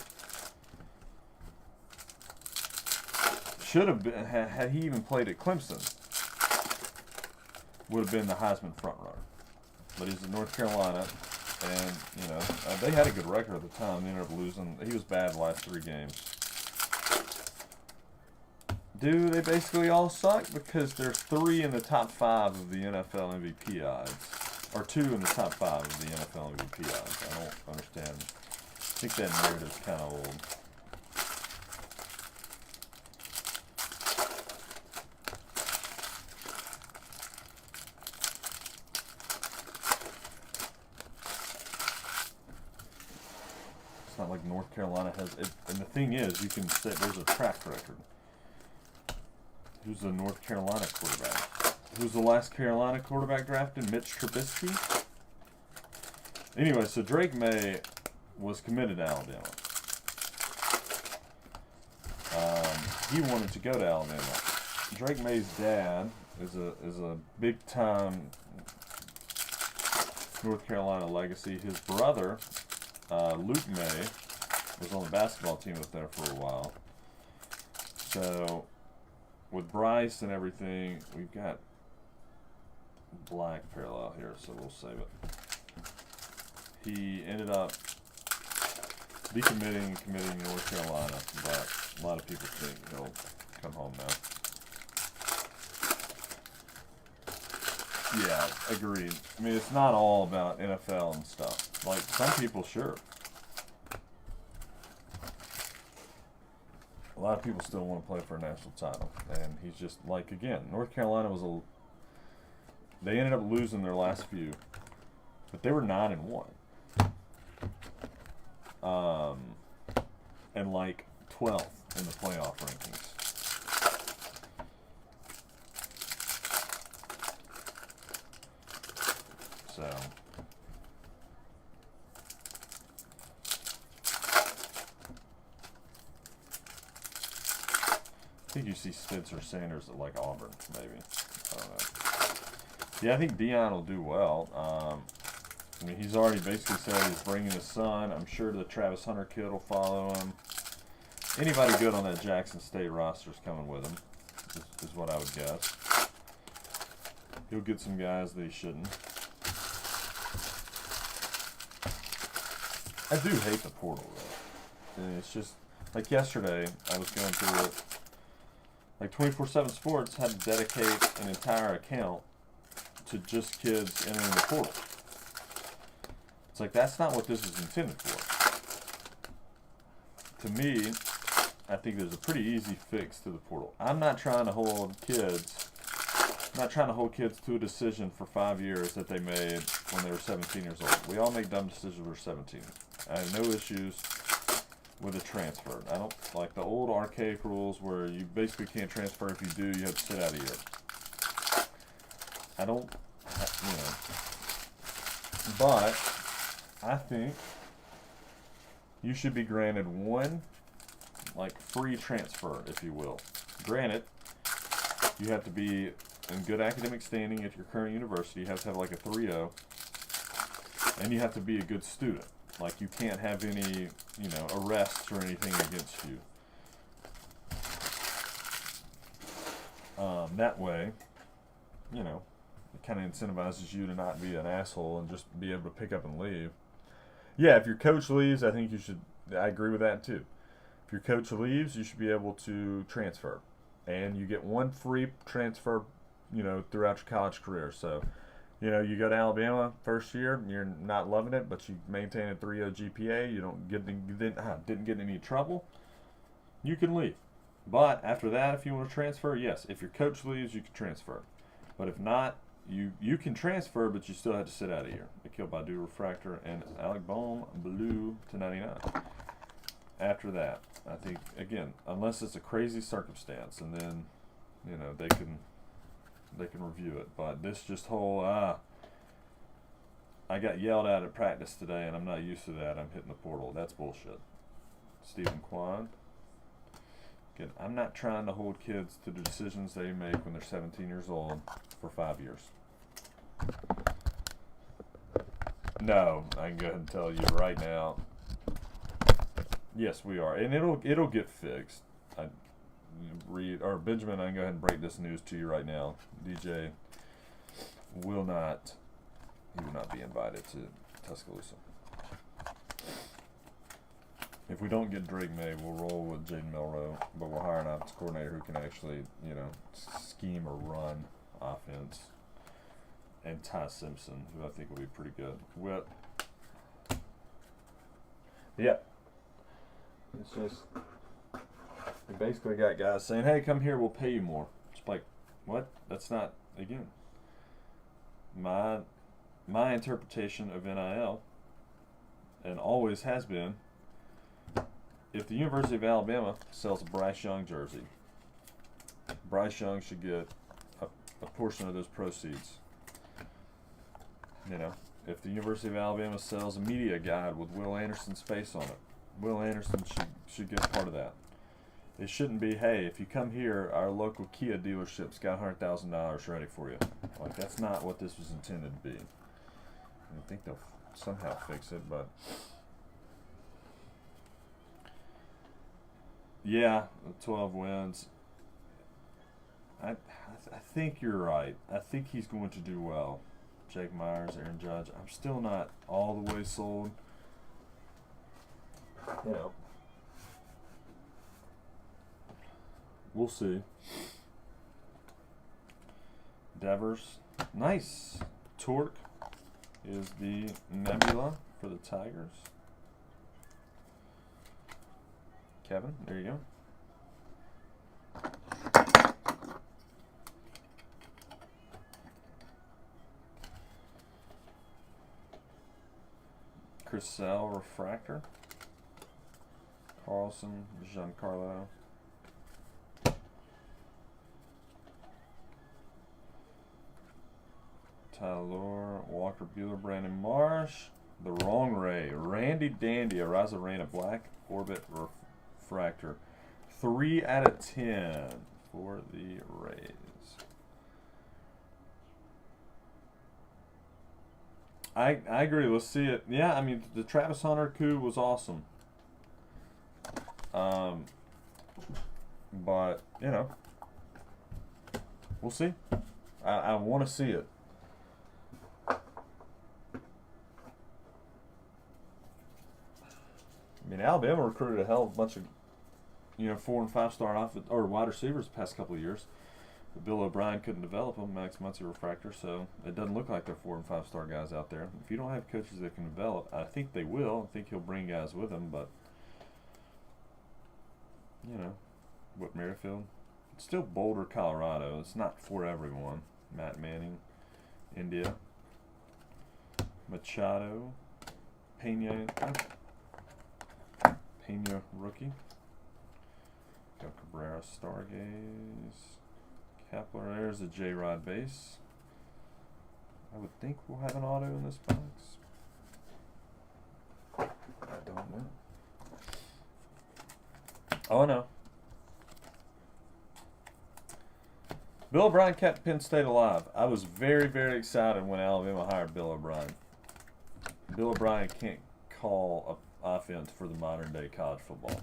should have been, had he even played at Clemson, would have been the Heisman front runner. But he's in North Carolina, and you know they had a good record at the time. They ended up losing. He was bad the last 3 games. Do they basically all suck? Because there's 3 in the top 5 of the NFL MVP odds, or 2 in the top 5 of the NFL MVP odds. I don't understand. I think that narrative's kind of old. It's not like North Carolina has it. And the thing is, you can say there's a track record. Who's the North Carolina quarterback? Who's the last Carolina quarterback drafted? Mitch Trubisky? Anyway, so Drake May was committed to Alabama. He wanted to go to Alabama. Drake May's dad is a big time North Carolina legacy. His brother, Luke May, was on the basketball team up there for a while. So with Bryce and everything, we've got black parallel here, so we'll save it. He ended up committing to North Carolina, but a lot of people think he'll come home now. Yeah, agreed. I mean, it's not all about NFL and stuff. Like, some people, sure. A lot of people still want to play for a national title, and he's just like, again, North Carolina was they ended up losing their last few, but they were 9-1, and like 12th in the playoff rankings. So. I think you see Spencer Sanders at like Auburn, maybe. I don't know. Yeah, I think Deion will do well. I mean, he's already basically said he's bringing his son. I'm sure the Travis Hunter kid will follow him. Anybody good on that Jackson State roster is coming with him, is what I would guess. He'll get some guys that he shouldn't. I do hate the portal, though. And it's just, like yesterday, I was going through it. Like 24/7 Sports had to dedicate an entire account to just kids entering the portal. It's like, that's not what this is intended for. To me, I think there's a pretty easy fix to the portal. I'm not trying to hold kids to a decision for 5 years that they made when they were 17 years old. We all make dumb decisions when we're 17. I have no issues with a transfer. I don't like the old archaic rules where you basically can't transfer. If you do, you have to sit out a year. I don't, but I think you should be granted one, like, free transfer, if you will. Granted, you have to be in good academic standing at your current university. You have to have like a 3.0, and you have to be a good student. Like, you can't have any, arrests or anything against you. That way, it kind of incentivizes you to not be an asshole and just be able to pick up and leave. Yeah, if your coach leaves, I think you should. I agree with that too. If your coach leaves, you should be able to transfer, and you get one free transfer, throughout your college career. So, you go to Alabama first year, you're not loving it, but you maintain a 3.0 GPA. You didn't get in any trouble. You can leave. But after that, if you want to transfer, yes. If your coach leaves, you can transfer. But if not, you can transfer, but you still have to sit out a year. Akil Badu Refractor and Alec Bohm Blue to 99. After that, I think, again, unless it's a crazy circumstance, and then they can review it. But this just whole I got yelled at practice today, and I'm not used to that. I'm hitting the portal. That's bullshit. Stephen Kwan. Again, I'm not trying to hold kids to the decisions they make when they're 17 years old for 5 years. No, I can go ahead and tell you right now. Yes, we are, and it'll get fixed. Benjamin, I can go ahead and break this news to you right now. DJ will not be invited to Tuscaloosa. If we don't get Drake May, we'll roll with Jaden Melrose, but we'll hire an offensive coordinator who can actually, scheme or run offense. And Ty Simpson, who I think will be pretty good. Well, yeah. It's just, we basically got guys saying, hey, come here, we'll pay you more. It's like, what? That's not, again, my interpretation of NIL, and always has been, if the University of Alabama sells a Bryce Young jersey, Bryce Young should get a portion of those proceeds. If the University of Alabama sells a media guide with Will Anderson's face on it, Will Anderson should get part of that. It shouldn't be, hey, if you come here, our local Kia dealership's got $100,000 ready for you. Like, that's not what this was intended to be. I think they'll somehow fix it, but yeah, 12 wins. I think you're right. I think he's going to do well. Jake Myers, Aaron Judge. I'm still not all the way sold. We'll see. Devers. Nice. Torque is the Nebula for the Tigers. Kevin, there you go. Crisell Refractor. Carlson, Giancarlo. Tyler, Walker Bueller, Brandon Marsh. The Wrong Ray. Randy Dandy, Araza Reina Black Orbit Refractor. 3 out of 10 for the Rays. I agree. Let's see it. Yeah, I mean, the Travis Hunter coup was awesome. But, we'll see. I want to see it. I mean, Alabama recruited a hell of a bunch of, 4- and 5-star wide receivers the past couple of years. But Bill O'Brien couldn't develop them, Max Muncy refractor, so it doesn't look like they're 4- and 5-star guys out there. If you don't have coaches that can develop, I think they will. I think he'll bring guys with him, but, Whit Merrifield. It's still Boulder, Colorado. It's not for everyone. Matt Manning, India. Machado, Pena rookie. Go Cabrera, Stargaze. Kepler, there's a J-Rod base. I would think we'll have an auto in this box. I don't know. Oh, no. Bill O'Brien kept Penn State alive. I was very, very excited when Alabama hired Bill O'Brien. Bill O'Brien can't call an offense for the modern day college football.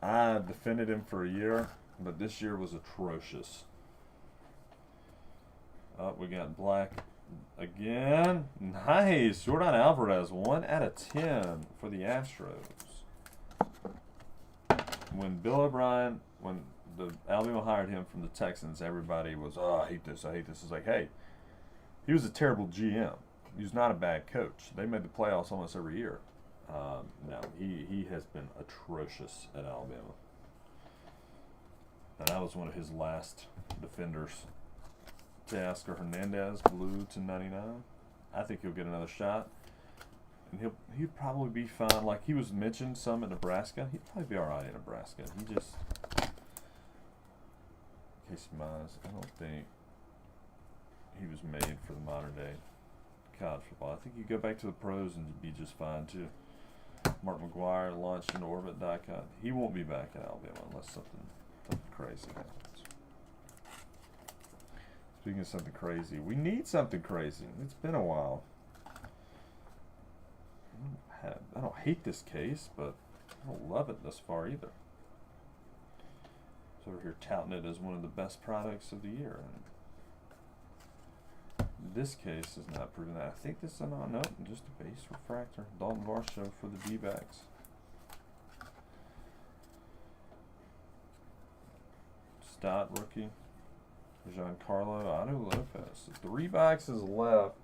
I defended him for a year, but this year was atrocious. We got Black again. Nice. Jordan Alvarez, 1 out of 10 for the Astros. When Bill O'Brien, when the Alabama hired him from the Texans, everybody was, I hate this, I hate this. It's like, hey, he was a terrible GM. He was not a bad coach. They made the playoffs almost every year. No, he has been atrocious at Alabama. And I was one of his last defenders. Teoscar Hernandez, blue to 99. I think he'll get another shot. And he'll probably be fine. Like, he was mentioned some at Nebraska. He'd probably be all right in Nebraska. He just, Casey Mize, I don't think he was made for the modern day college football. I think you go back to the pros and be just fine too. Mark McGuire launched into orbit, die cut. He won't be back in Alabama unless something crazy happens. Speaking of something crazy, we need something crazy. It's been a while. I don't hate this case, but I don't love it thus far either. So we're here touting it as one of the best products of the year. And this case is not proving that. I think this is nope, just a base refractor. Dalton Varsho for the D-backs. Stott rookie. Giancarlo Otto Lopez. 3 boxes left.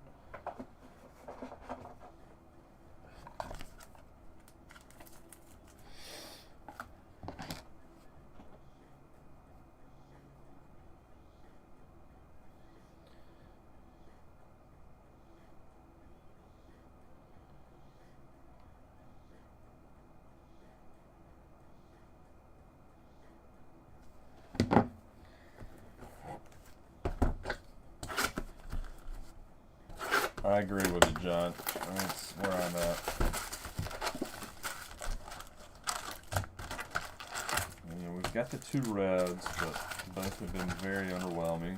I agree with you, John. That's where I'm at. You know, we've got the 2 reds, but both have been very underwhelming.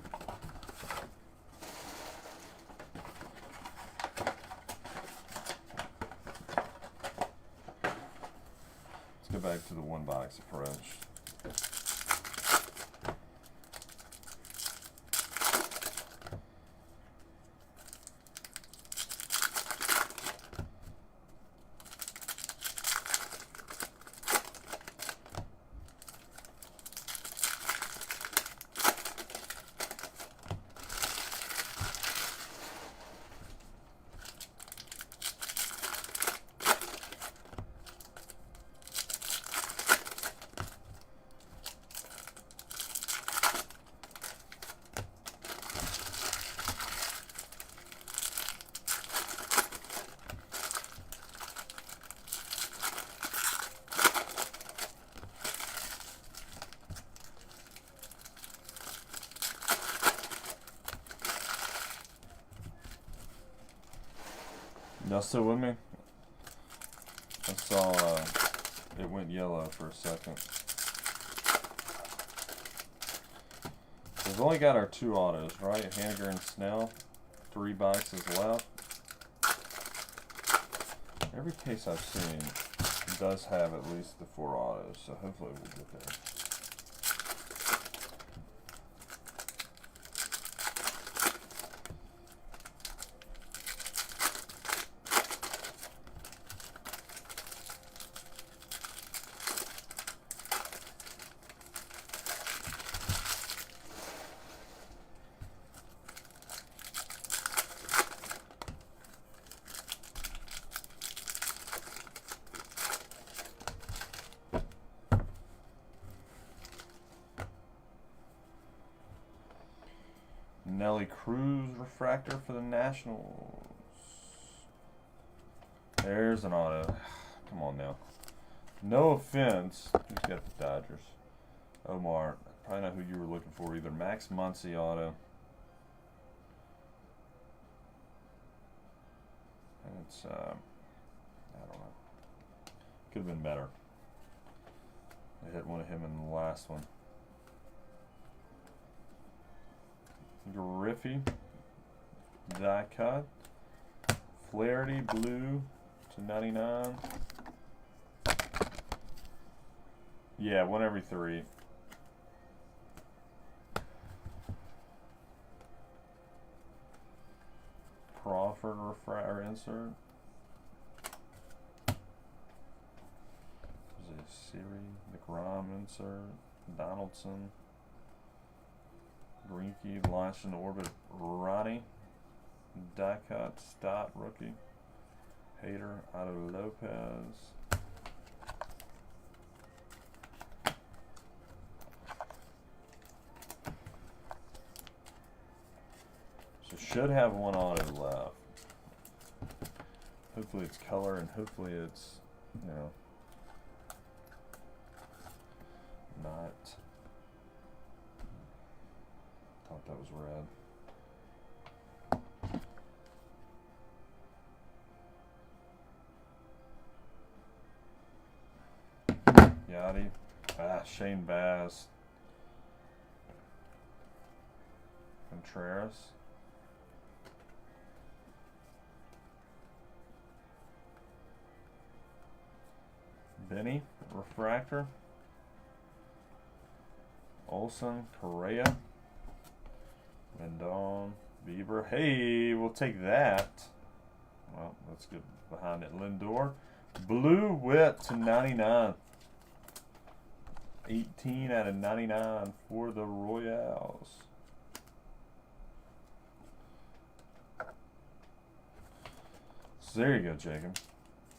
Let's go back to the 1 box approach. Y'all still with me? I saw it went yellow for a second. We've only got our 2 autos, right? Haniger and Snell. 3 boxes left. Every case I've seen does have at least the 4 autos, so hopefully we'll get there. Nelly Cruz refractor for the Nationals. There's an auto. Come on now. No offense. Who's got the Dodgers? Omar. Probably not who you were looking for either. Max Muncy auto. And it's, I don't know. Could have been better. I hit one of him in the last one. Griffey, die cut, Flaherty blue /99. Yeah, 1 every 3. Crawford refractor insert. There's a Siri, DeGrom insert, Donaldson. Greinke launched into orbit. Ronnie, die cut, Stott rookie. Hader, Otto Lopez. So should have 1 auto left. Hopefully it's color, and hopefully it's, you know, not. Thought that was red. Roddy. Shane Bass. Contreras. Benny, refractor. Olson, Correa. Mendon, Bieber. Hey, we'll take that. Well, let's get behind it. Lindor. Blue Wit to 99. 18 out of 99 for the Royals. So there you go, Jacob.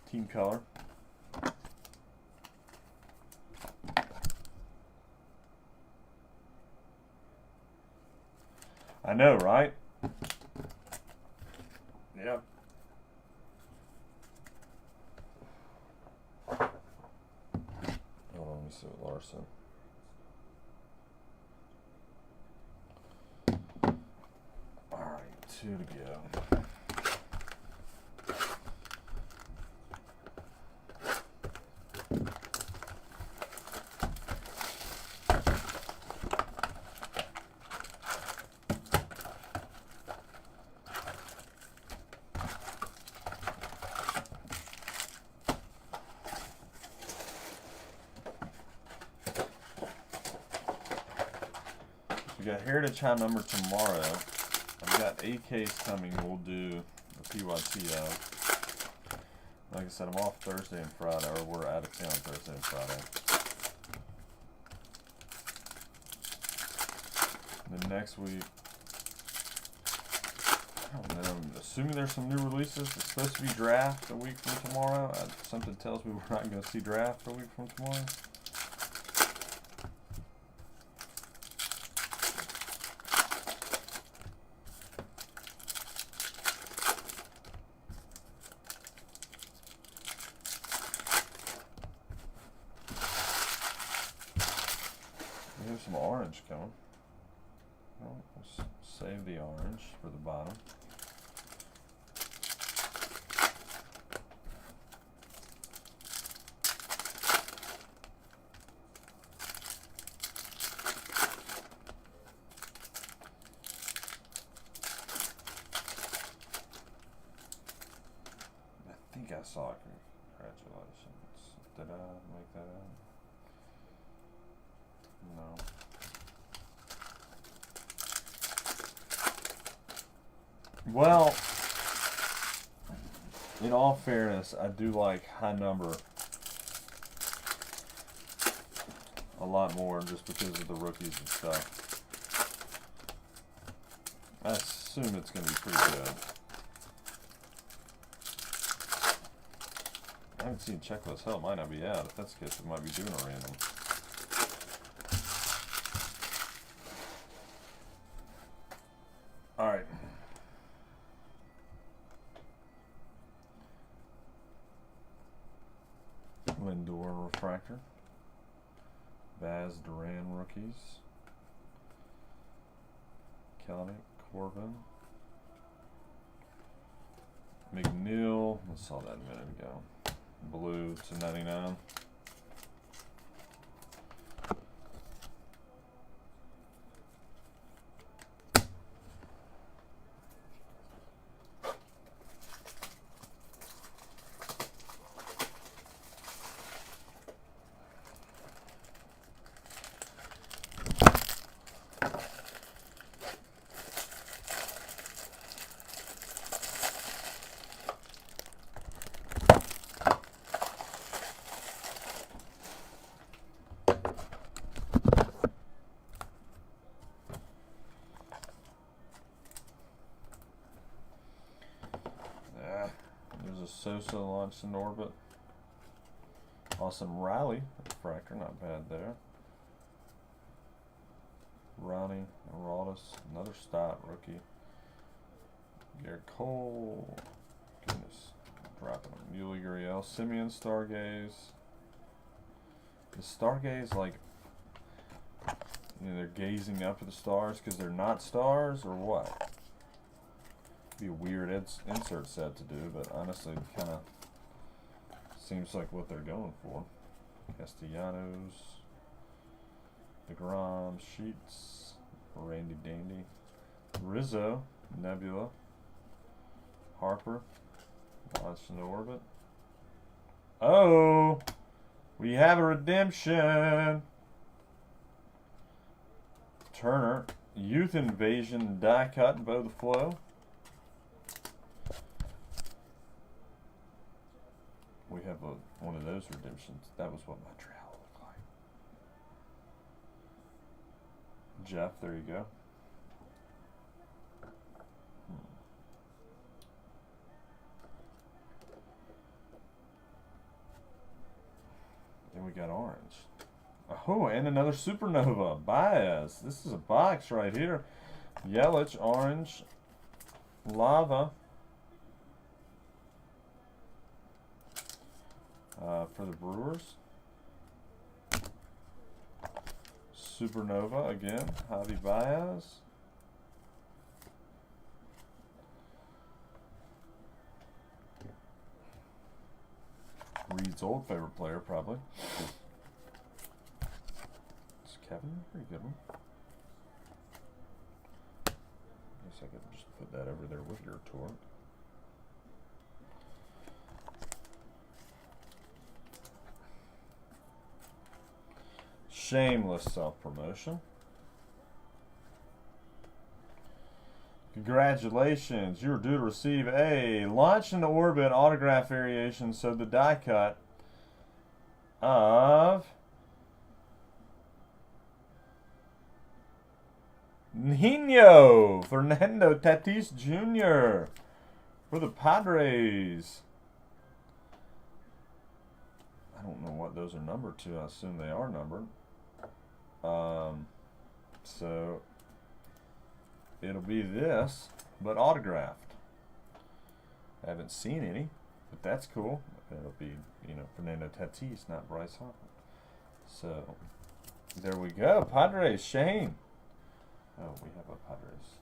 Team color. I know, right? Yep. Hold on, let me see what Larson. All right, 2 to go. We got Heritage High number tomorrow. I've got AKs coming. We'll do the PYT though. Like I said, I'm off Thursday and Friday, or we're out of town Thursday and Friday. And then next week, I don't know, I'm assuming there's some new releases. It's supposed to be draft a week from tomorrow. Something tells me we're not going to see draft a week from tomorrow. We have some orange coming. Well, let's save the orange for the bottom. I think I saw it. Congratulations. Did I make that up? No. Well, in all fairness, I do like high number a lot more just because of the rookies and stuff. I assume it's going to be pretty good. I haven't seen checklist. Hell, it might not be out. If that's the case, it might be doing a random. Alright. Lindor refractor. Baz Duran rookies. Kelenic, Corbin. McNeil. I saw that a minute ago. Blue to 99. There's a Sosa launched in orbit. Awesome Riley, refractor, not bad there. Ronnie Aroldis, another Stott rookie. Garrett Cole, goodness, dropping him. Yuli Gurriel, Simeon Stargaze. Is Stargaze like, you know, they're gazing up at the stars because they're not stars, or what? Be a weird insert set to do, but honestly, it kind of seems like what they're going for. Castellanos, DeGrom, Sheets, Randy Dandy, Rizzo, Nebula, Harper, launched into orbit. Oh, we have a redemption. Turner, Youth Invasion die cut, Bow the Flow. We have one of those redemptions. That was what Montreal looked like. Jeff, there you go. Then we got orange. Oh, and another Supernova. Baez. This is a box right here. Yelich, orange, lava. For the Brewers. Supernova again. Javi Baez. Reed's old favorite player, probably. It's Kevin. Pretty good one. Guess I could just put that over there with your tour. Shameless self-promotion. Congratulations, you're due to receive a launch into orbit autograph variation, so the die cut of Nino Fernando Tatis Jr. for the Padres. I don't know what those are numbered to. I assume they are numbered. So it'll be this, but autographed. I haven't seen any, but that's cool. It'll be, you know, Fernando Tatis, not Bryce Harper. So there we go. Padres, Shane. Oh, we have a Padres.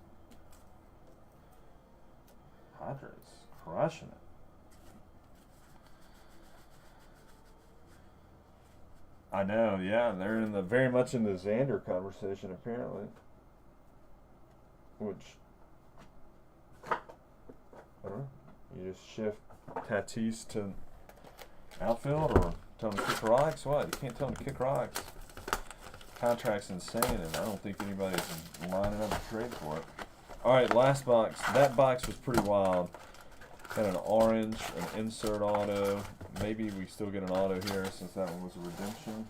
Padres crushing it. I know, yeah, they're in the very much in the Xander conversation apparently. Which I don't know. You just shift Tatis to outfield or tell him to kick rocks? What? You can't tell him to kick rocks. Contract's insane, and I don't think anybody's lining up to trade for it. Alright, last box. That box was pretty wild. Got an orange, an insert auto. Maybe we still get an auto here since that one was a redemption.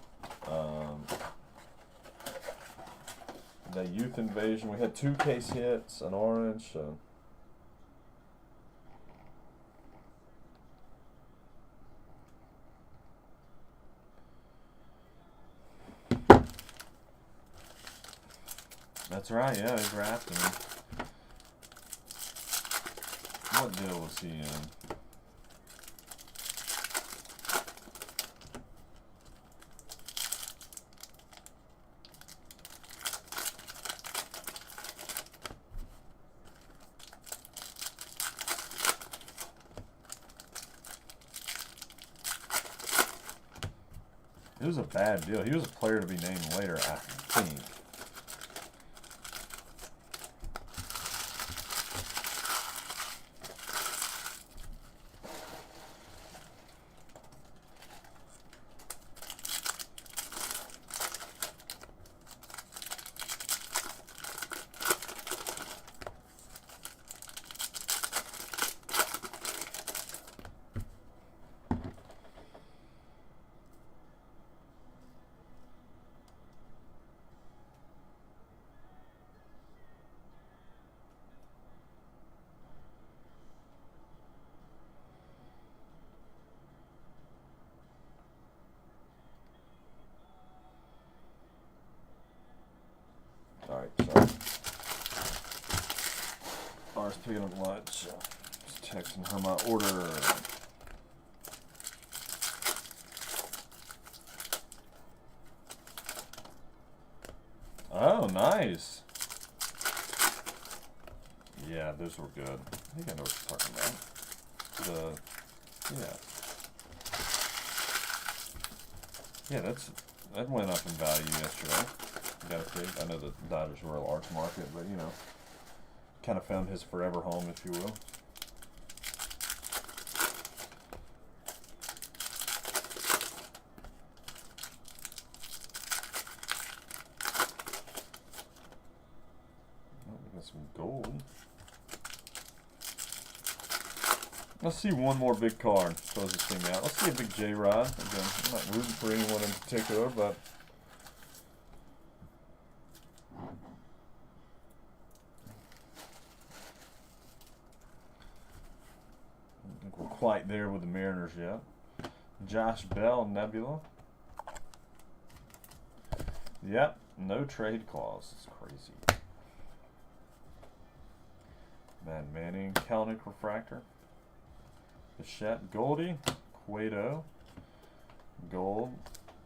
The Youth Invasion. We had 2 case hits, an orange. That's right, yeah, they drafted him. What deal was he in? It was a bad deal. He was a player to be named later, I think. Alright, sorry. Ours picking up lunch. Just texting her my order. Oh, nice. Yeah, those were good. I think I know what you're talking about. Yeah. Yeah, that went up in value yesterday. You gotta think. I know the Dodgers were a large market, but you know, kind of found his forever home, if you will. Oh, we got some gold. Let's see one more big card. Close this thing out. Let's see a big J-Rod. Again, I'm not rooting for anyone in particular, but I don't think we're quite there with the Mariners yet. Josh Bell, Nebula. Yep, no trade clause. It's crazy. Matt Manning, Kelnick Refractor. Bichette, Goldie, Cueto, gold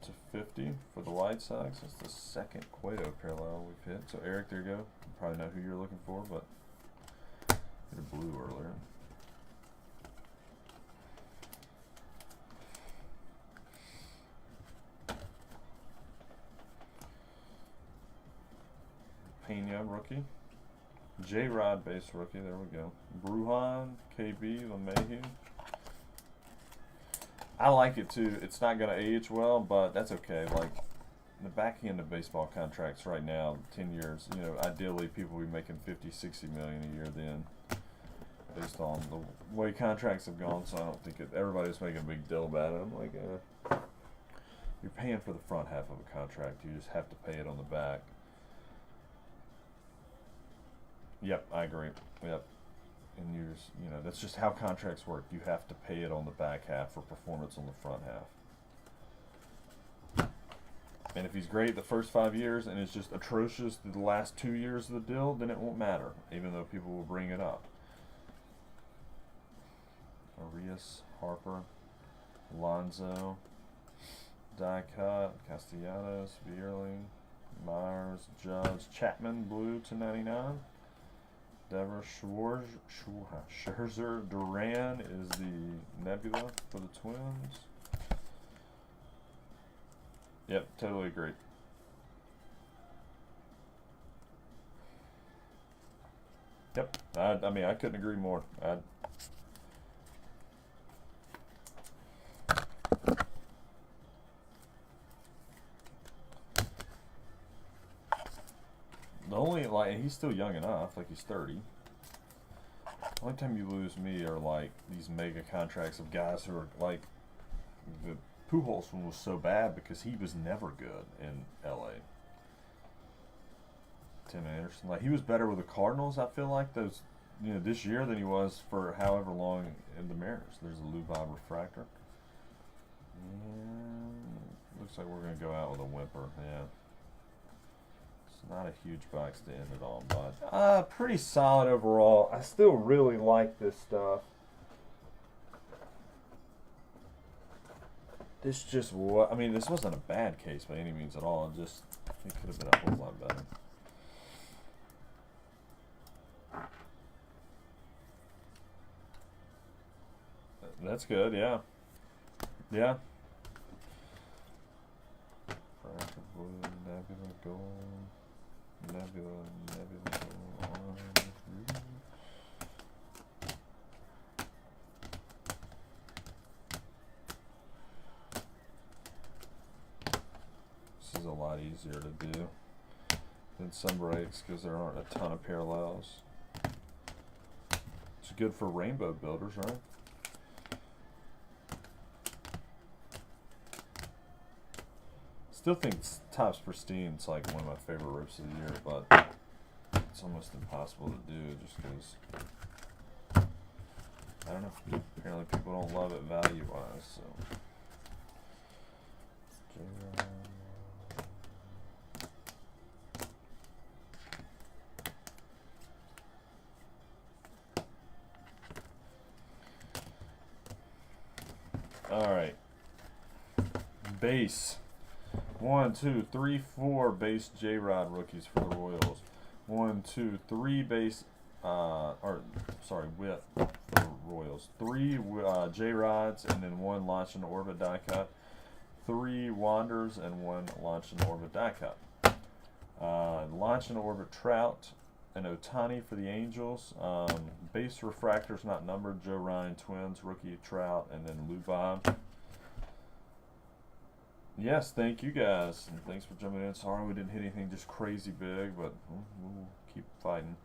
to 50 for the White Sox. That's the second Cueto parallel we've hit. So Eric, there you go. You probably know who you're looking for, but hit a blue earlier. Pena, rookie. J-Rod, base rookie. There we go. Bruhan, KB, LeMahieu. I like it too. It's not going to age well, but that's okay. Like, the back end of baseball contracts right now, 10 years, you know, ideally people will be making 50, 60 million a year then, based on the way contracts have gone. So I don't think everybody's making a big deal about it. I'm like, you're paying for the front half of a contract. You just have to pay it on the back. Yep, I agree. Yep. And you know, that's just how contracts work. You have to pay it on the back half for performance on the front half. And if he's great the first 5 years and it's just atrocious the last 2 years of the deal, then it won't matter, even though people will bring it up. Arias, Harper, Alonzo, die cut, Castellanos, Bierling, Myers, Judge, Chapman, blue to 99. Devers, Scherzer, Duran is the Nebula for the Twins. Yep, totally agree. Yep, I mean, I couldn't agree more. The only, like, he's still young enough, like he's 30. The only time you lose me are like these mega contracts of guys who are like, the Pujols one was so bad because he was never good in LA. Tim Anderson, like, he was better with the Cardinals, I feel like, those, you know, this year than he was for however long in the Mariners. There's a Lubai refractor. And looks like we're gonna go out with a whimper, yeah. Not a huge box to end it on, but pretty solid overall. I still really like this stuff. This just what I mean. This wasn't a bad case by any means at all. It just, it could have been a whole lot better. That's good, yeah, yeah. Blue, Nebula, gold. Nebula, orange, green. This is a lot easier to do than some breaks because there aren't a ton of parallels. It's good for rainbow builders, right? Still think Topps Pristine's like one of my favorite rips of the year, but it's almost impossible to do just because, I don't know, apparently people don't love it value-wise, so. Alright. Base. 1, 2, 3, 4 base J-Rod rookies for the Royals. 1, 2, 3 base, width for the Royals. 3 J-Rods and then 1 Launch and Orbit die cut. 3 Wanders, and 1 Launch in Orbit die cut. Launch in Orbit Trout and Otani for the Angels. Base refractors not numbered: Joe Ryan, Twins, rookie Trout, and then Lou Bob. Yes, thank you guys, and thanks for jumping in. Sorry we didn't hit anything just crazy big, but we'll keep fighting.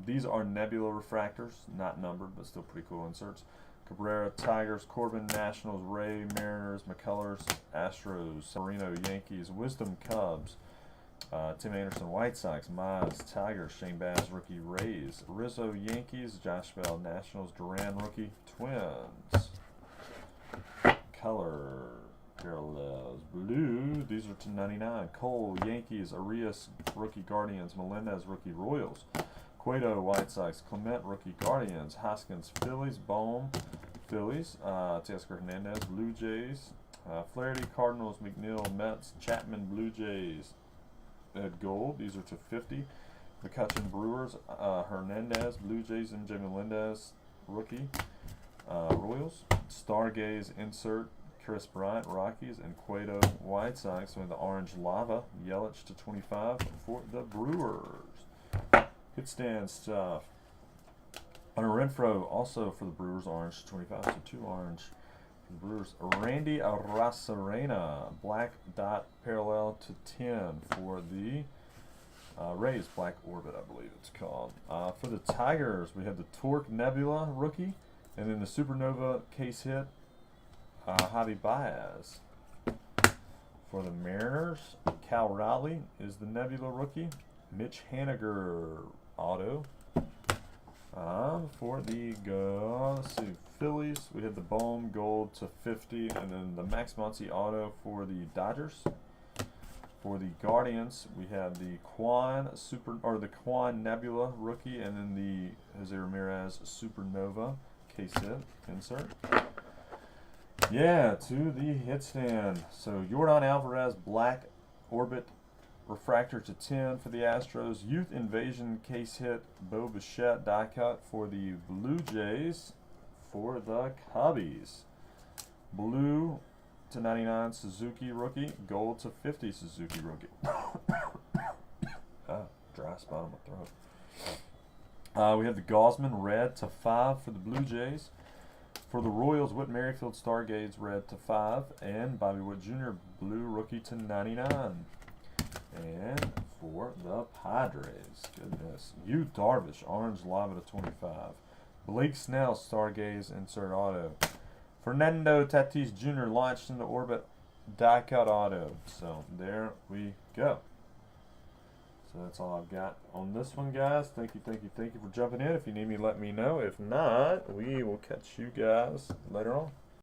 These are Nebula refractors, not numbered, but still pretty cool inserts. Cabrera, Tigers, Corbin, Nationals, Ray, Mariners, McCullers, Astros, Sereno, Yankees, Wisdom, Cubs, Tim Anderson, White Sox, Mize, Tigers, Shane Baz, rookie, Rays, Rizzo, Yankees, Josh Bell, Nationals, Duran, rookie, Twins. Color parallels, blue, these are /99. Cole, Yankees, Arias, rookie, Guardians, Melendez, rookie, Royals. Cueto, White Sox, Clement, rookie, Guardians, Hoskins, Phillies, Bohm, Phillies, Teoscar Hernandez, Blue Jays, Flaherty, Cardinals, McNeil, Mets, Chapman, Blue Jays, Ed Gold, these are /50. McCutcheon, Brewers, Hernandez, Blue Jays, MJ Melendez, rookie, Royals, Stargaze, insert, Chris Bryant, Rockies, and Cueto, White Sox, with the orange lava, Yelich /25 for the Brewers. Hit stand stuff. Hunter Renfroe, also for the Brewers, orange /25, so 2 orange for the Brewers. Randy Arozarena, black dot parallel /10 for the Rays, black orbit, I believe it's called. For the Tigers, we have the Torque Nebula rookie, and then the Supernova case hit, Javi Baez. For the Mariners, Cal Raleigh is the Nebula rookie. Mitch Haniger auto. For the let's see, Phillies, we have the Bohm gold /50, and then the Max Muncy auto for the Dodgers. For the Guardians, we have the the Quan Nebula rookie, and then the Jose Ramirez Supernova case hit insert. Yeah, to the hit stand. So Yordan Alvarez, black orbit refractor /10 for the Astros. Youth Invasion case hit, Bo Bichette die cut for the Blue Jays. For the Cubbies, blue /99 Suzuki rookie, gold /50 Suzuki rookie. Dry spot on my throat. We have the Gaussman red /5 for the Blue Jays. For the Royals, Whit Merrifield Stargaze red /5, and Bobby Witt Jr. blue rookie /99. And for the Padres, goodness, Yu Darvish orange lava /25. Blake Snell Stargaze insert auto. Fernando Tatis Jr. launched into orbit die cut auto. So there we go. So that's all I've got on this one, guys. Thank you for jumping in. If you need me, let me know. If not, we will catch you guys later on.